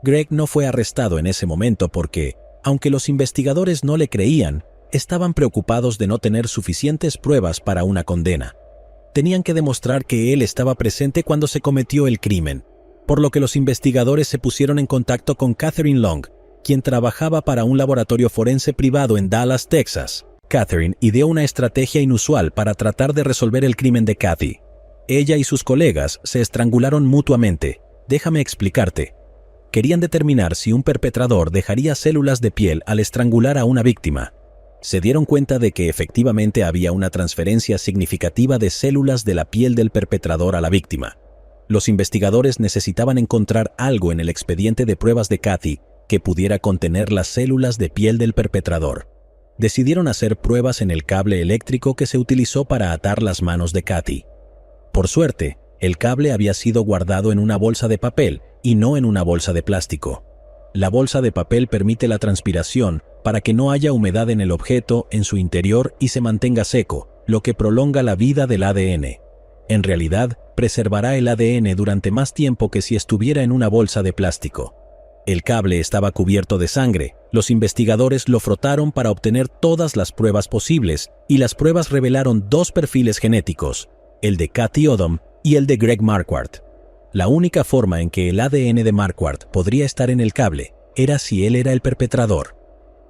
Greg no fue arrestado en ese momento porque, aunque los investigadores no le creían, estaban preocupados de no tener suficientes pruebas para una condena. Tenían que demostrar que él estaba presente cuando se cometió el crimen, por lo que los investigadores se pusieron en contacto con Catherine Long, quien trabajaba para un laboratorio forense privado en Dallas, Texas. Catherine ideó una estrategia inusual para tratar de resolver el crimen de Kathy. Ella y sus colegas se estrangularon mutuamente. Déjame explicarte. Querían determinar si un perpetrador dejaría células de piel al estrangular a una víctima. Se dieron cuenta de que efectivamente había una transferencia significativa de células de la piel del perpetrador a la víctima. Los investigadores necesitaban encontrar algo en el expediente de pruebas de Kathy que pudiera contener las células de piel del perpetrador. Decidieron hacer pruebas en el cable eléctrico que se utilizó para atar las manos de Kathy. Por suerte, el cable había sido guardado en una bolsa de papel y no en una bolsa de plástico. La bolsa de papel permite la transpiración para que no haya humedad en el objeto en su interior y se mantenga seco, lo que prolonga la vida del ADN. En realidad, preservará el ADN durante más tiempo que si estuviera en una bolsa de plástico. El cable estaba cubierto de sangre. Los investigadores lo frotaron para obtener todas las pruebas posibles, y las pruebas revelaron dos perfiles genéticos, el de Kathy Odom y el de Greg Marquardt. La única forma en que el ADN de Marquardt podría estar en el cable era si él era el perpetrador.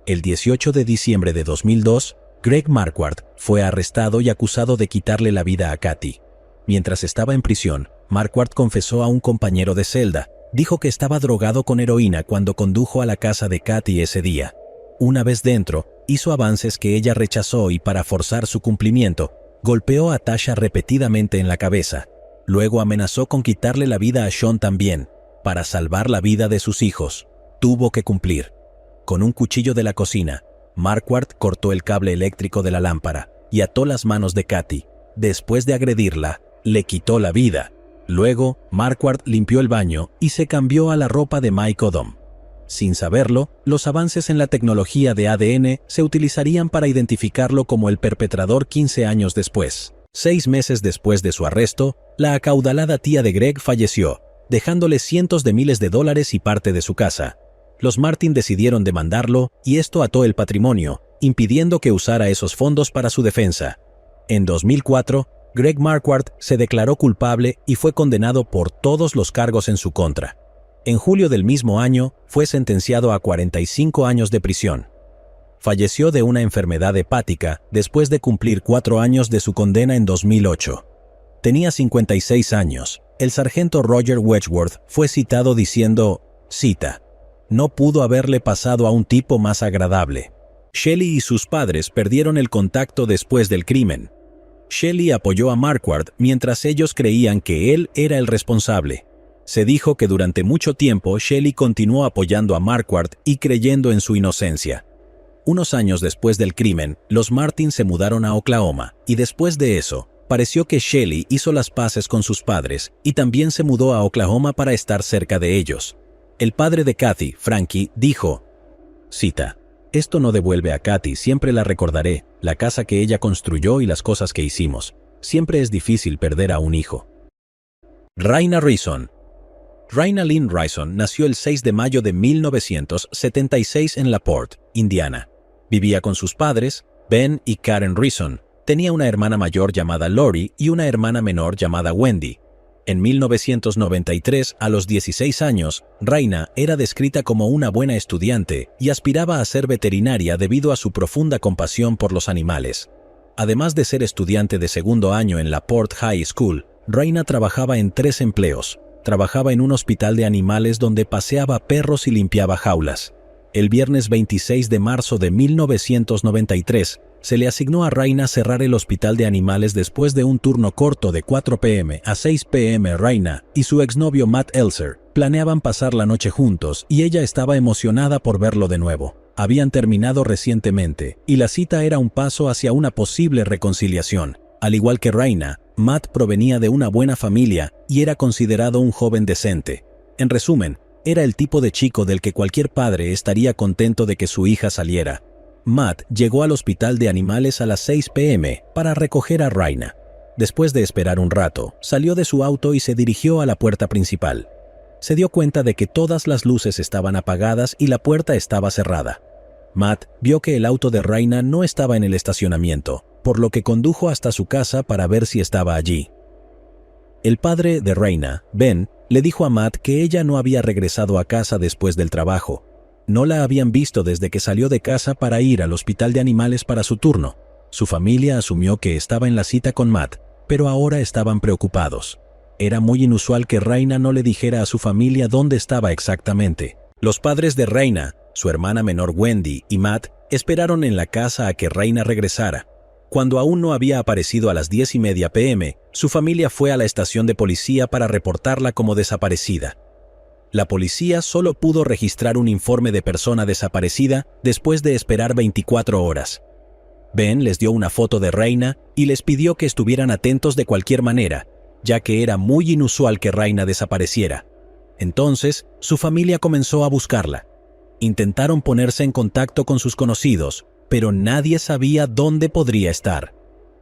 El 18 de diciembre de 2002, Greg Marquardt fue arrestado y acusado de quitarle la vida a Kathy. Mientras estaba en prisión, Marquardt confesó a un compañero de celda. Dijo que estaba drogado con heroína cuando condujo a la casa de Kathy ese día. Una vez dentro, hizo avances que ella rechazó y para forzar su cumplimiento, golpeó a Tasha repetidamente en la cabeza. Luego amenazó con quitarle la vida a Sean también, para salvar la vida de sus hijos. Tuvo que cumplir. Con un cuchillo de la cocina, Marquardt cortó el cable eléctrico de la lámpara y ató las manos de Kathy. Después de agredirla, le quitó la vida. Luego, Marquardt limpió el baño y se cambió a la ropa de Mike Odom. Sin saberlo, los avances en la tecnología de ADN se utilizarían para identificarlo como el perpetrador 15 años después. 6 meses después de su arresto, la acaudalada tía de Greg falleció, dejándole cientos de miles de dólares y parte de su casa. Los Martin decidieron demandarlo y esto ató el patrimonio, impidiendo que usara esos fondos para su defensa. En 2004, Greg Marquardt se declaró culpable y fue condenado por todos los cargos en su contra. En julio del mismo año, fue sentenciado a 45 años de prisión. Falleció de una enfermedad hepática después de cumplir 4 años de su condena en 2008. Tenía 56 años. El sargento Roger Wedgworth fue citado diciendo, cita, «No pudo haberle pasado a un tipo más agradable». Shelley y sus padres perdieron el contacto después del crimen. Shelley apoyó a Marquardt mientras ellos creían que él era el responsable. Se dijo que durante mucho tiempo Shelley continuó apoyando a Marquardt y creyendo en su inocencia. Unos años después del crimen, los Martin se mudaron a Oklahoma, y después de eso, pareció que Shelley hizo las paces con sus padres y también se mudó a Oklahoma para estar cerca de ellos. El padre de Kathy, Frankie, dijo, cita, «Esto no devuelve a Kathy, siempre la recordaré, la casa que ella construyó y las cosas que hicimos. Siempre es difícil perder a un hijo». Raina Rison. Raina Lynn Rison nació el 6 de mayo de 1976 en LaPorte, Indiana. Vivía con sus padres, Ben y Karen Rison. Tenía una hermana mayor llamada Lori y una hermana menor llamada Wendy. En 1993, a los 16 años, Raina era descrita como una buena estudiante y aspiraba a ser veterinaria debido a su profunda compasión por los animales. Además de ser estudiante de segundo año en LaPorte High School, Raina trabajaba en 3 empleos. Trabajaba en un hospital de animales donde paseaba perros y limpiaba jaulas. El viernes 26 de marzo de 1993, se le asignó a Raina cerrar el hospital de animales después de un turno corto de 4 p.m. a 6 p.m. Raina y su exnovio Matt Elser planeaban pasar la noche juntos y ella estaba emocionada por verlo de nuevo. Habían terminado recientemente y la cita era un paso hacia una posible reconciliación. Al igual que Raina, Matt provenía de una buena familia y era considerado un joven decente. En resumen, era el tipo de chico del que cualquier padre estaría contento de que su hija saliera. Matt llegó al hospital de animales a las 6 p.m. para recoger a Raina. Después de esperar un rato, salió de su auto y se dirigió a la puerta principal. Se dio cuenta de que todas las luces estaban apagadas y la puerta estaba cerrada. Matt vio que el auto de Raina no estaba en el estacionamiento, por lo que condujo hasta su casa para ver si estaba allí. El padre de Raina, Ben, le dijo a Matt que ella no había regresado a casa después del trabajo. No la habían visto desde que salió de casa para ir al hospital de animales para su turno. Su familia asumió que estaba en la cita con Matt, pero ahora estaban preocupados. Era muy inusual que Raina no le dijera a su familia dónde estaba exactamente. Los padres de Raina, su hermana menor Wendy y Matt, esperaron en la casa a que Raina regresara. Cuando aún no había aparecido a las 10:30 p.m., su familia fue a la estación de policía para reportarla como desaparecida. La policía solo pudo registrar un informe de persona desaparecida después de esperar 24 horas. Ben les dio una foto de Raina y les pidió que estuvieran atentos de cualquier manera, ya que era muy inusual que Raina desapareciera. Entonces, su familia comenzó a buscarla. Intentaron ponerse en contacto con sus conocidos, pero nadie sabía dónde podría estar.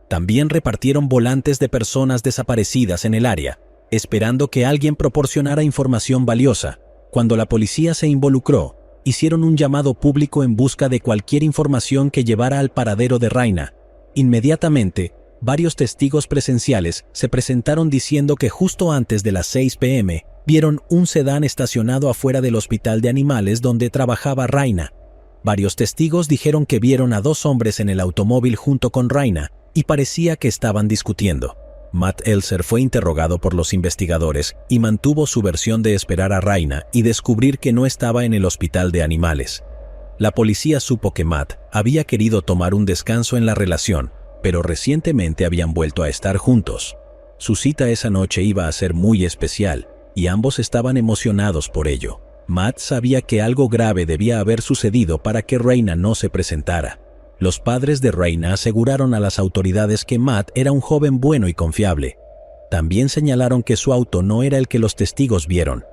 También repartieron volantes de personas desaparecidas en el área, esperando que alguien proporcionara información valiosa. Cuando la policía se involucró, hicieron un llamado público en busca de cualquier información que llevara al paradero de Raina. Inmediatamente, varios testigos presenciales se presentaron diciendo que justo antes de las 6 p.m. vieron un sedán estacionado afuera del hospital de animales donde trabajaba Raina. Varios testigos dijeron que vieron a 2 hombres en el automóvil junto con Raina y parecía que estaban discutiendo. Matt Elser fue interrogado por los investigadores y mantuvo su versión de esperar a Raina y descubrir que no estaba en el hospital de animales. La policía supo que Matt había querido tomar un descanso en la relación, pero recientemente habían vuelto a estar juntos. Su cita esa noche iba a ser muy especial, y ambos estaban emocionados por ello. Matt sabía que algo grave debía haber sucedido para que Raina no se presentara. Los padres de Raina aseguraron a las autoridades que Matt era un joven bueno y confiable. También señalaron que su auto no era el que los testigos vieron,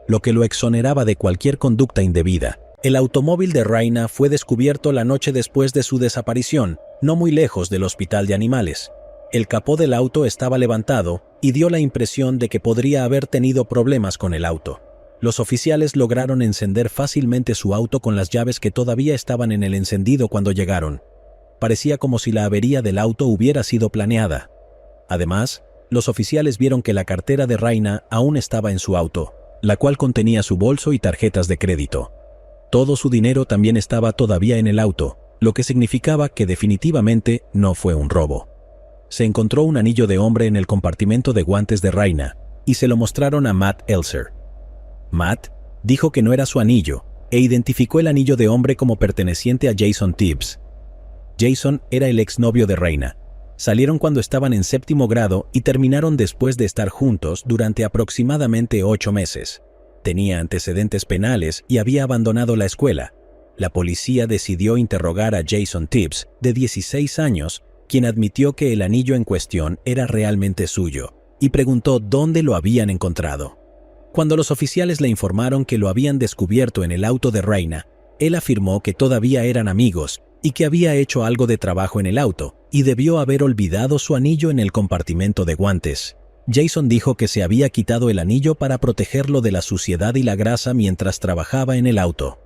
lo que lo exoneraba de cualquier conducta indebida. El automóvil de Raina fue descubierto la noche después de su desaparición, no muy lejos del hospital de animales. El capó del auto estaba levantado y dio la impresión de que podría haber tenido problemas con el auto. Los oficiales lograron encender fácilmente su auto con las llaves que todavía estaban en el encendido cuando llegaron. Parecía como si la avería del auto hubiera sido planeada. Además, los oficiales vieron que la cartera de Raina aún estaba en su auto, la cual contenía su bolso y tarjetas de crédito. Todo su dinero también estaba todavía en el auto, lo que significaba que definitivamente no fue un robo. Se encontró un anillo de hombre en el compartimento de guantes de Raina y se lo mostraron a Matt Elser. Matt dijo que no era su anillo e identificó el anillo de hombre como perteneciente a Jason Tibbs. Jason era el exnovio de Raina. Salieron cuando estaban en 7º grado y terminaron después de estar juntos durante aproximadamente 8 meses. Tenía antecedentes penales y había abandonado la escuela. La policía decidió interrogar a Jason Tibbs, de 16 años, quien admitió que el anillo en cuestión era realmente suyo, y preguntó dónde lo habían encontrado. Cuando los oficiales le informaron que lo habían descubierto en el auto de Raina, él afirmó que todavía eran amigos y que había hecho algo de trabajo en el auto y debió haber olvidado su anillo en el compartimento de guantes. Jason dijo que se había quitado el anillo para protegerlo de la suciedad y la grasa mientras trabajaba en el auto.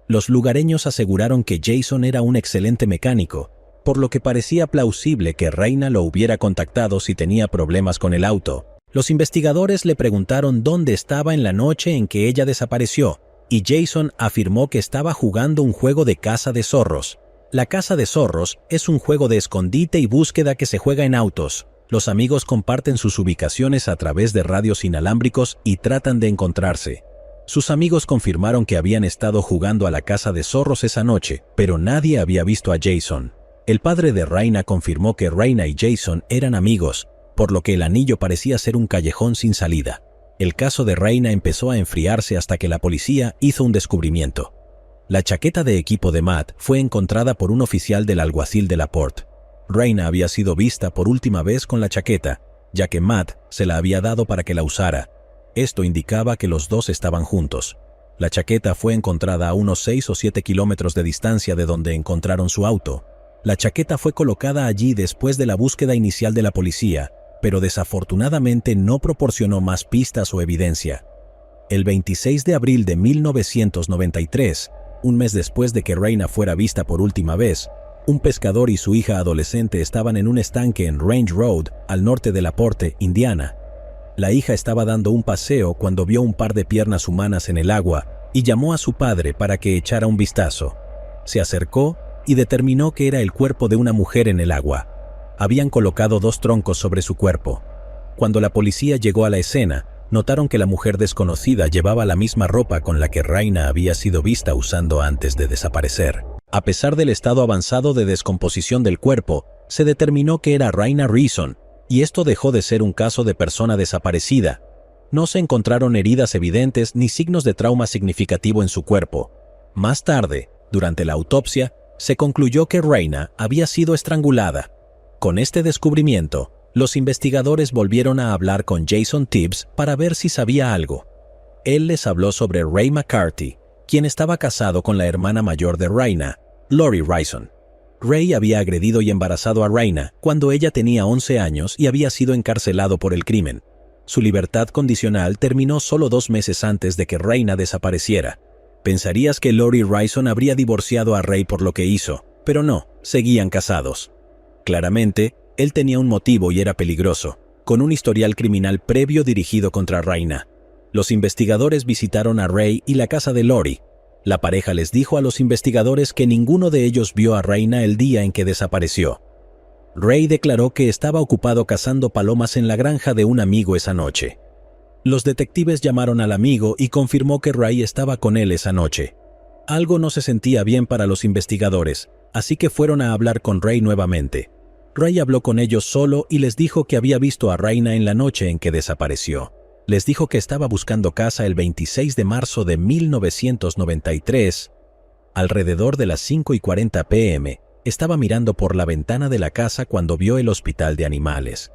Los lugareños aseguraron que Jason era un excelente mecánico, por lo que parecía plausible que Raina lo hubiera contactado si tenía problemas con el auto. Los investigadores le preguntaron dónde estaba en la noche en que ella desapareció, y Jason afirmó que estaba jugando un juego de caza de zorros. La caza de zorros es un juego de escondite y búsqueda que se juega en autos. Los amigos comparten sus ubicaciones a través de radios inalámbricos y tratan de encontrarse. Sus amigos confirmaron que habían estado jugando a la caza de zorros esa noche, pero nadie había visto a Jason. El padre de Raina confirmó que Raina y Jason eran amigos, por lo que el anillo parecía ser un callejón sin salida. El caso de Raina empezó a enfriarse hasta que la policía hizo un descubrimiento. La chaqueta de equipo de Matt fue encontrada por un oficial del alguacil de LaPorte. Raina había sido vista por última vez con la chaqueta, ya que Matt se la había dado para que la usara. Esto indicaba que los dos estaban juntos. La chaqueta fue encontrada a unos 6 o 7 kilómetros de distancia de donde encontraron su auto. La chaqueta fue colocada allí después de la búsqueda inicial de la policía, pero desafortunadamente no proporcionó más pistas o evidencia. El 26 de abril de 1993, un mes después de que Raina fuera vista por última vez, un pescador y su hija adolescente estaban en un estanque en Range Road, al norte de LaPorte, Indiana. La hija estaba dando un paseo cuando vio un par de piernas humanas en el agua y llamó a su padre para que echara un vistazo. Se acercó y determinó que era el cuerpo de una mujer en el agua. Habían colocado 2 troncos sobre su cuerpo. Cuando la policía llegó a la escena, notaron que la mujer desconocida llevaba la misma ropa con la que Raina había sido vista usando antes de desaparecer. A pesar del estado avanzado de descomposición del cuerpo, se determinó que era Raina Reason, y esto dejó de ser un caso de persona desaparecida. No se encontraron heridas evidentes ni signos de trauma significativo en su cuerpo. Más tarde, durante la autopsia, se concluyó que Raina había sido estrangulada. Con este descubrimiento, los investigadores volvieron a hablar con Jason Tibbs para ver si sabía algo. Él les habló sobre Ray McCarthy, quien estaba casado con la hermana mayor de Raina, Lori Reason. Ray había agredido y embarazado a Raina cuando ella tenía 11 años y había sido encarcelado por el crimen. Su libertad condicional terminó solo 2 meses antes de que Raina desapareciera. Pensarías que Lori Reason habría divorciado a Ray por lo que hizo, pero no, seguían casados. Claramente, él tenía un motivo y era peligroso, con un historial criminal previo dirigido contra Raina. Los investigadores visitaron a Ray y la casa de Lori. La pareja les dijo a los investigadores que ninguno de ellos vio a Raina el día en que desapareció. Ray declaró que estaba ocupado cazando palomas en la granja de un amigo esa noche. Los detectives llamaron al amigo y confirmó que Ray estaba con él esa noche. Algo no se sentía bien para los investigadores, así que fueron a hablar con Ray nuevamente. Ray habló con ellos solo y les dijo que había visto a Raina en la noche en que desapareció. Les dijo que estaba buscando casa el 26 de marzo de 1993. Alrededor de las 5:40 p.m., estaba mirando por la ventana de la casa cuando vio el hospital de animales.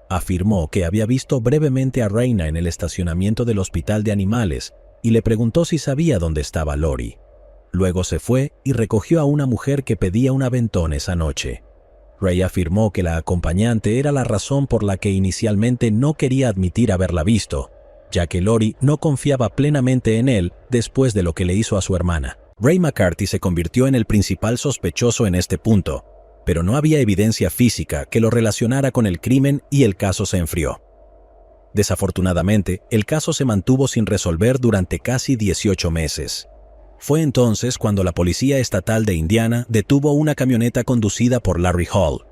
Afirmó que había visto brevemente a Raina en el estacionamiento del hospital de animales y le preguntó si sabía dónde estaba Lori. Luego se fue y recogió a una mujer que pedía un aventón esa noche. Ray afirmó que la acompañante era la razón por la que inicialmente no quería admitir haberla visto, ya que Lori no confiaba plenamente en él después de lo que le hizo a su hermana. Ray McCarthy se convirtió en el principal sospechoso en este punto, pero no había evidencia física que lo relacionara con el crimen y el caso se enfrió. Desafortunadamente, el caso se mantuvo sin resolver durante casi 18 meses. Fue entonces cuando la Policía Estatal de Indiana detuvo una camioneta conducida por Larry Hall.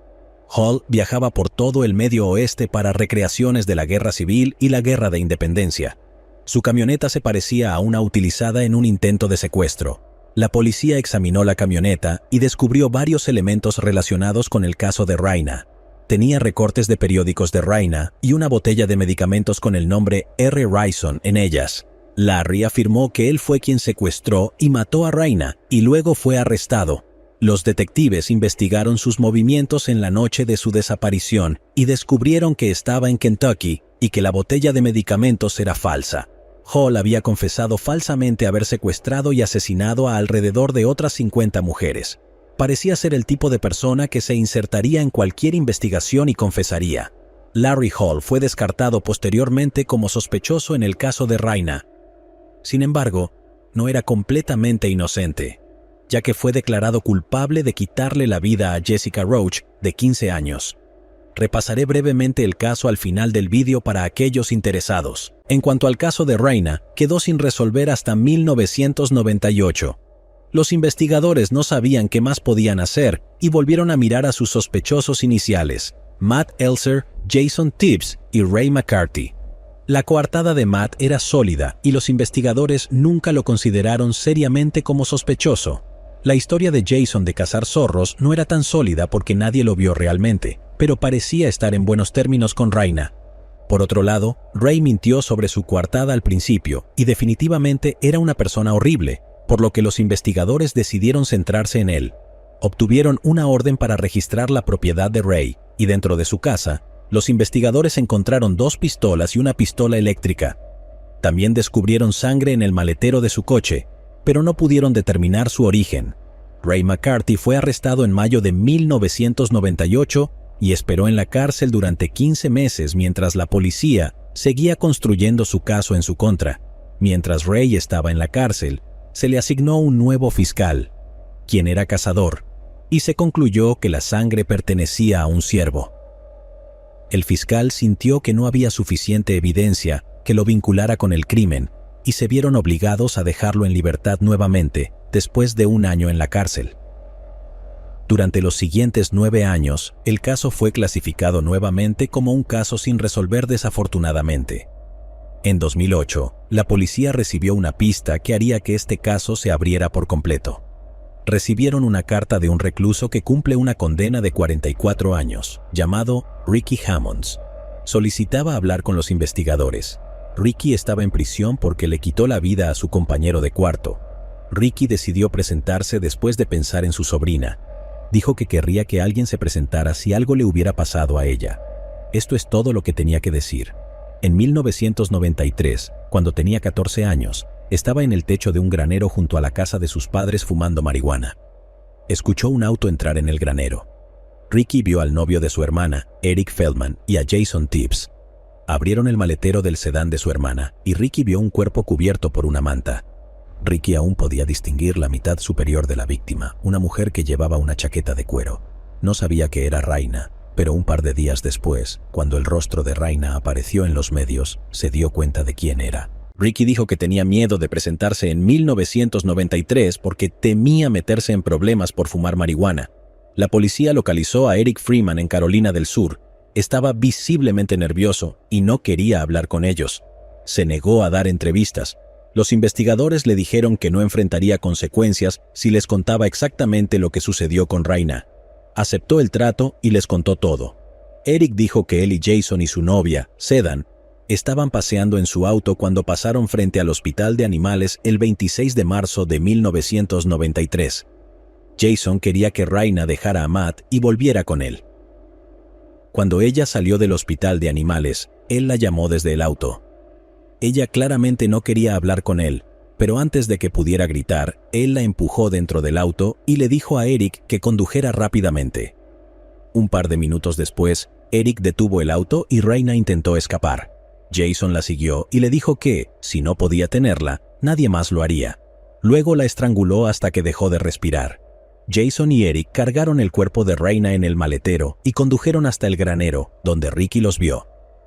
Hall viajaba por todo el Medio Oeste para recreaciones de la Guerra Civil y la Guerra de Independencia. Su camioneta se parecía a una utilizada en un intento de secuestro. La policía examinó la camioneta y descubrió varios elementos relacionados con el caso de Raina. Tenía recortes de periódicos de Raina y una botella de medicamentos con el nombre R. Rison en ellas. Larry afirmó que él fue quien secuestró y mató a Raina y luego fue arrestado. Los detectives investigaron sus movimientos en la noche de su desaparición y descubrieron que estaba en Kentucky y que la botella de medicamentos era falsa. Hall había confesado falsamente haber secuestrado y asesinado a alrededor de otras 50 mujeres. Parecía ser el tipo de persona que se insertaría en cualquier investigación y confesaría. Larry Hall fue descartado posteriormente como sospechoso en el caso de Raina. Sin embargo, no era completamente inocente, ya que fue declarado culpable de quitarle la vida a Jessica Roach, de 15 años. Repasaré brevemente el caso al final del vídeo para aquellos interesados. En cuanto al caso de Raina, quedó sin resolver hasta 1998. Los investigadores no sabían qué más podían hacer y volvieron a mirar a sus sospechosos iniciales, Matt Elser, Jason Tibbs y Ray McCarthy. La coartada de Matt era sólida y los investigadores nunca lo consideraron seriamente como sospechoso. La historia de Jason de cazar zorros no era tan sólida porque nadie lo vio realmente, pero parecía estar en buenos términos con Raina. Por otro lado, Ray mintió sobre su coartada al principio y definitivamente era una persona horrible, por lo que los investigadores decidieron centrarse en él. Obtuvieron una orden para registrar la propiedad de Ray y dentro de su casa, los investigadores encontraron 2 pistolas y una pistola eléctrica. También descubrieron sangre en el maletero de su coche, pero no pudieron determinar su origen. Ray McCarthy fue arrestado en mayo de 1998 y esperó en la cárcel durante 15 meses mientras la policía seguía construyendo su caso en su contra. Mientras Ray estaba en la cárcel, se le asignó un nuevo fiscal, quien era cazador, y se concluyó que la sangre pertenecía a un ciervo. El fiscal sintió que no había suficiente evidencia que lo vinculara con el crimen y se vieron obligados a dejarlo en libertad nuevamente después de 1 año en la cárcel. Durante los siguientes 9 años, el caso fue clasificado nuevamente como un caso sin resolver desafortunadamente. En 2008, la policía recibió una pista que haría que este caso se abriera por completo. Recibieron una carta de un recluso que cumple una condena de 44 años, llamado Ricky Hammonds. Solicitaba hablar con los investigadores. Ricky estaba en prisión porque le quitó la vida a su compañero de cuarto. Ricky decidió presentarse después de pensar en su sobrina. Dijo que querría que alguien se presentara si algo le hubiera pasado a ella. Esto es todo lo que tenía que decir. En 1993, cuando tenía 14 años, estaba en el techo de un granero junto a la casa de sus padres fumando marihuana. Escuchó un auto entrar en el granero. Ricky vio al novio de su hermana, Eric Feldman, y a Jason Tibbs. Abrieron el maletero del sedán de su hermana y Ricky vio un cuerpo cubierto por una manta. Ricky aún podía distinguir la mitad superior de la víctima, una mujer que llevaba una chaqueta de cuero. No sabía que era Raina, pero un par de días después, cuando el rostro de Raina apareció en los medios, se dio cuenta de quién era. Ricky dijo que tenía miedo de presentarse en 1993 porque temía meterse en problemas por fumar marihuana. La policía localizó a Eric Freeman en Carolina del Sur. Estaba visiblemente nervioso y no quería hablar con ellos. Se negó a dar entrevistas. Los investigadores le dijeron que no enfrentaría consecuencias si les contaba exactamente lo que sucedió con Raina. Aceptó el trato y les contó todo. Eric dijo que él y Jason y su novia, Sedan, estaban paseando en su auto cuando pasaron frente al hospital de animales el 26 de marzo de 1993. Jason quería que Raina dejara a Matt y volviera con él. Cuando ella salió del hospital de animales, él la llamó desde el auto. Ella claramente no quería hablar con él, pero antes de que pudiera gritar, él la empujó dentro del auto y le dijo a Eric que condujera rápidamente. Un par de minutos después, Eric detuvo el auto y Raina intentó escapar. Jason la siguió y le dijo que, si no podía tenerla, nadie más lo haría. Luego la estranguló hasta que dejó de respirar. Jason y Eric cargaron el cuerpo de Raina en el maletero y condujeron hasta el granero, donde Ricky los vio.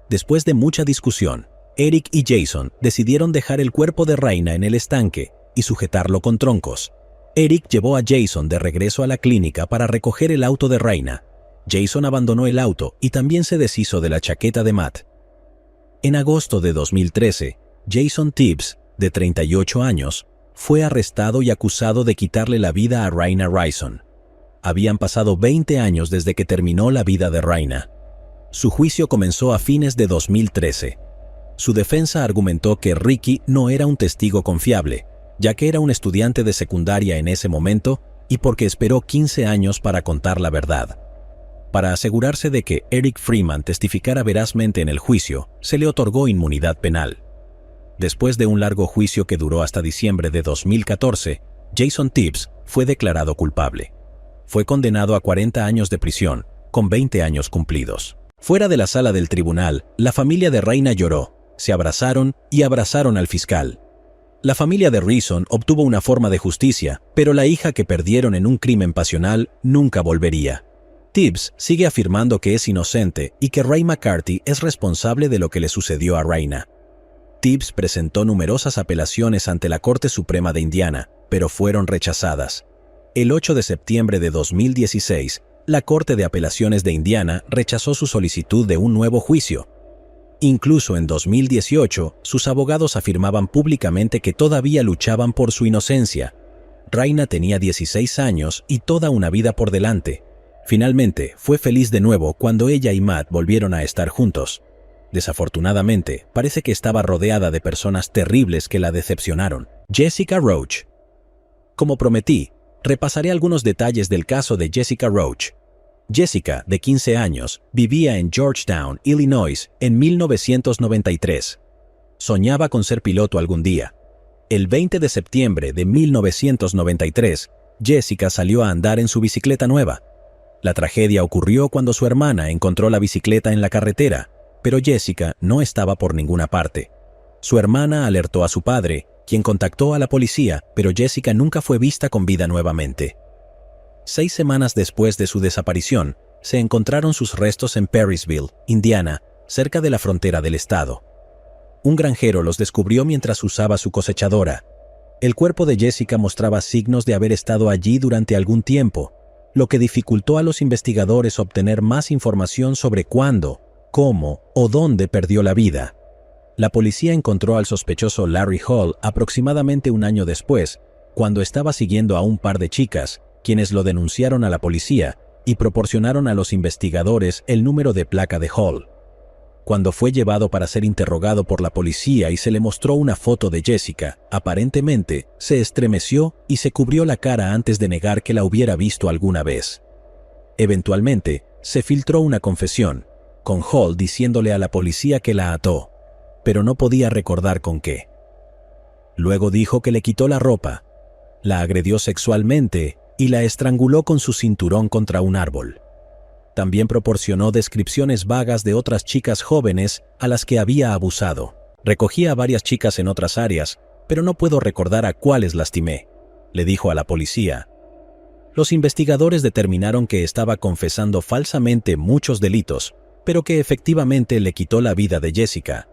Después de mucha discusión, Eric y Jason decidieron dejar el cuerpo de Raina en el estanque y sujetarlo con troncos. Eric llevó a Jason de regreso a la clínica para recoger el auto de Raina. Jason abandonó el auto y también se deshizo de la chaqueta de Matt. En agosto de 2013, Jason Tibbs, de 38 años, fue arrestado y acusado de quitarle la vida a Raina Rison. Habían pasado 20 años desde que terminó la vida de Raina. Su juicio comenzó a fines de 2013. Su defensa argumentó que Ricky no era un testigo confiable, ya que era un estudiante de secundaria en ese momento y porque esperó 15 años para contar la verdad. Para asegurarse de que Eric Freeman testificara verazmente en el juicio, se le otorgó inmunidad penal. Después de un largo juicio que duró hasta diciembre de 2014, Jason Tibbs fue declarado culpable. Fue condenado a 40 años de prisión, con 20 años cumplidos. Fuera de la sala del tribunal, la familia de Raina lloró, se abrazaron y abrazaron al fiscal. La familia de Rison obtuvo una forma de justicia, pero la hija que perdieron en un crimen pasional nunca volvería. Tibbs sigue afirmando que es inocente y que Ray McCarthy es responsable de lo que le sucedió a Raina. Tibbs presentó numerosas apelaciones ante la Corte Suprema de Indiana, pero fueron rechazadas. El 8 de septiembre de 2016, la Corte de Apelaciones de Indiana rechazó su solicitud de un nuevo juicio. Incluso en 2018, sus abogados afirmaban públicamente que todavía luchaban por su inocencia. Raina tenía 16 años y toda una vida por delante. Finalmente, fue feliz de nuevo cuando ella y Matt volvieron a estar juntos. Desafortunadamente, parece que estaba rodeada de personas terribles que la decepcionaron. Jessica Roach. Como prometí, repasaré algunos detalles del caso de Jessica Roach. Jessica, de 15 años, vivía en Georgetown, Illinois, en 1993. Soñaba con ser piloto algún día. El 20 de septiembre de 1993, Jessica salió a andar en su bicicleta nueva. La tragedia ocurrió cuando su hermana encontró la bicicleta en la carretera, pero Jessica no estaba por ninguna parte. Su hermana alertó a su padre, quien contactó a la policía, pero Jessica nunca fue vista con vida nuevamente. 6 semanas después de su desaparición, se encontraron sus restos en Perrysville, Indiana, cerca de la frontera del estado. Un granjero los descubrió mientras usaba su cosechadora. El cuerpo de Jessica mostraba signos de haber estado allí durante algún tiempo, lo que dificultó a los investigadores obtener más información sobre cuándo, cómo o dónde perdió la vida. La policía encontró al sospechoso Larry Hall aproximadamente un año después, cuando estaba siguiendo a un par de chicas, quienes lo denunciaron a la policía y proporcionaron a los investigadores el número de placa de Hall. Cuando fue llevado para ser interrogado por la policía y se le mostró una foto de Jessica, aparentemente se estremeció y se cubrió la cara antes de negar que la hubiera visto alguna vez. Eventualmente, se filtró una confesión, con Hall diciéndole a la policía que la ató, pero no podía recordar con qué. Luego dijo que le quitó la ropa, la agredió sexualmente y la estranguló con su cinturón contra un árbol. También proporcionó descripciones vagas de otras chicas jóvenes a las que había abusado. Recogí a varias chicas en otras áreas, pero no puedo recordar a cuáles lastimé, le dijo a la policía. Los investigadores determinaron que estaba confesando falsamente muchos delitos, pero que efectivamente le quitó la vida de Jessica.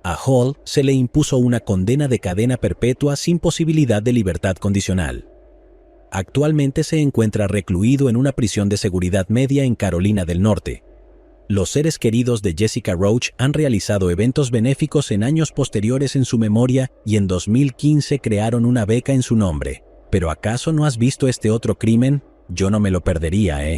A Hall se le impuso una condena de cadena perpetua sin posibilidad de libertad condicional. Actualmente se encuentra recluido en una prisión de seguridad media en Carolina del Norte. Los seres queridos de Jessica Roach han realizado eventos benéficos en años posteriores en su memoria y en 2015 crearon una beca en su nombre. ¿Pero acaso no has visto este otro crimen? Yo no me lo perdería,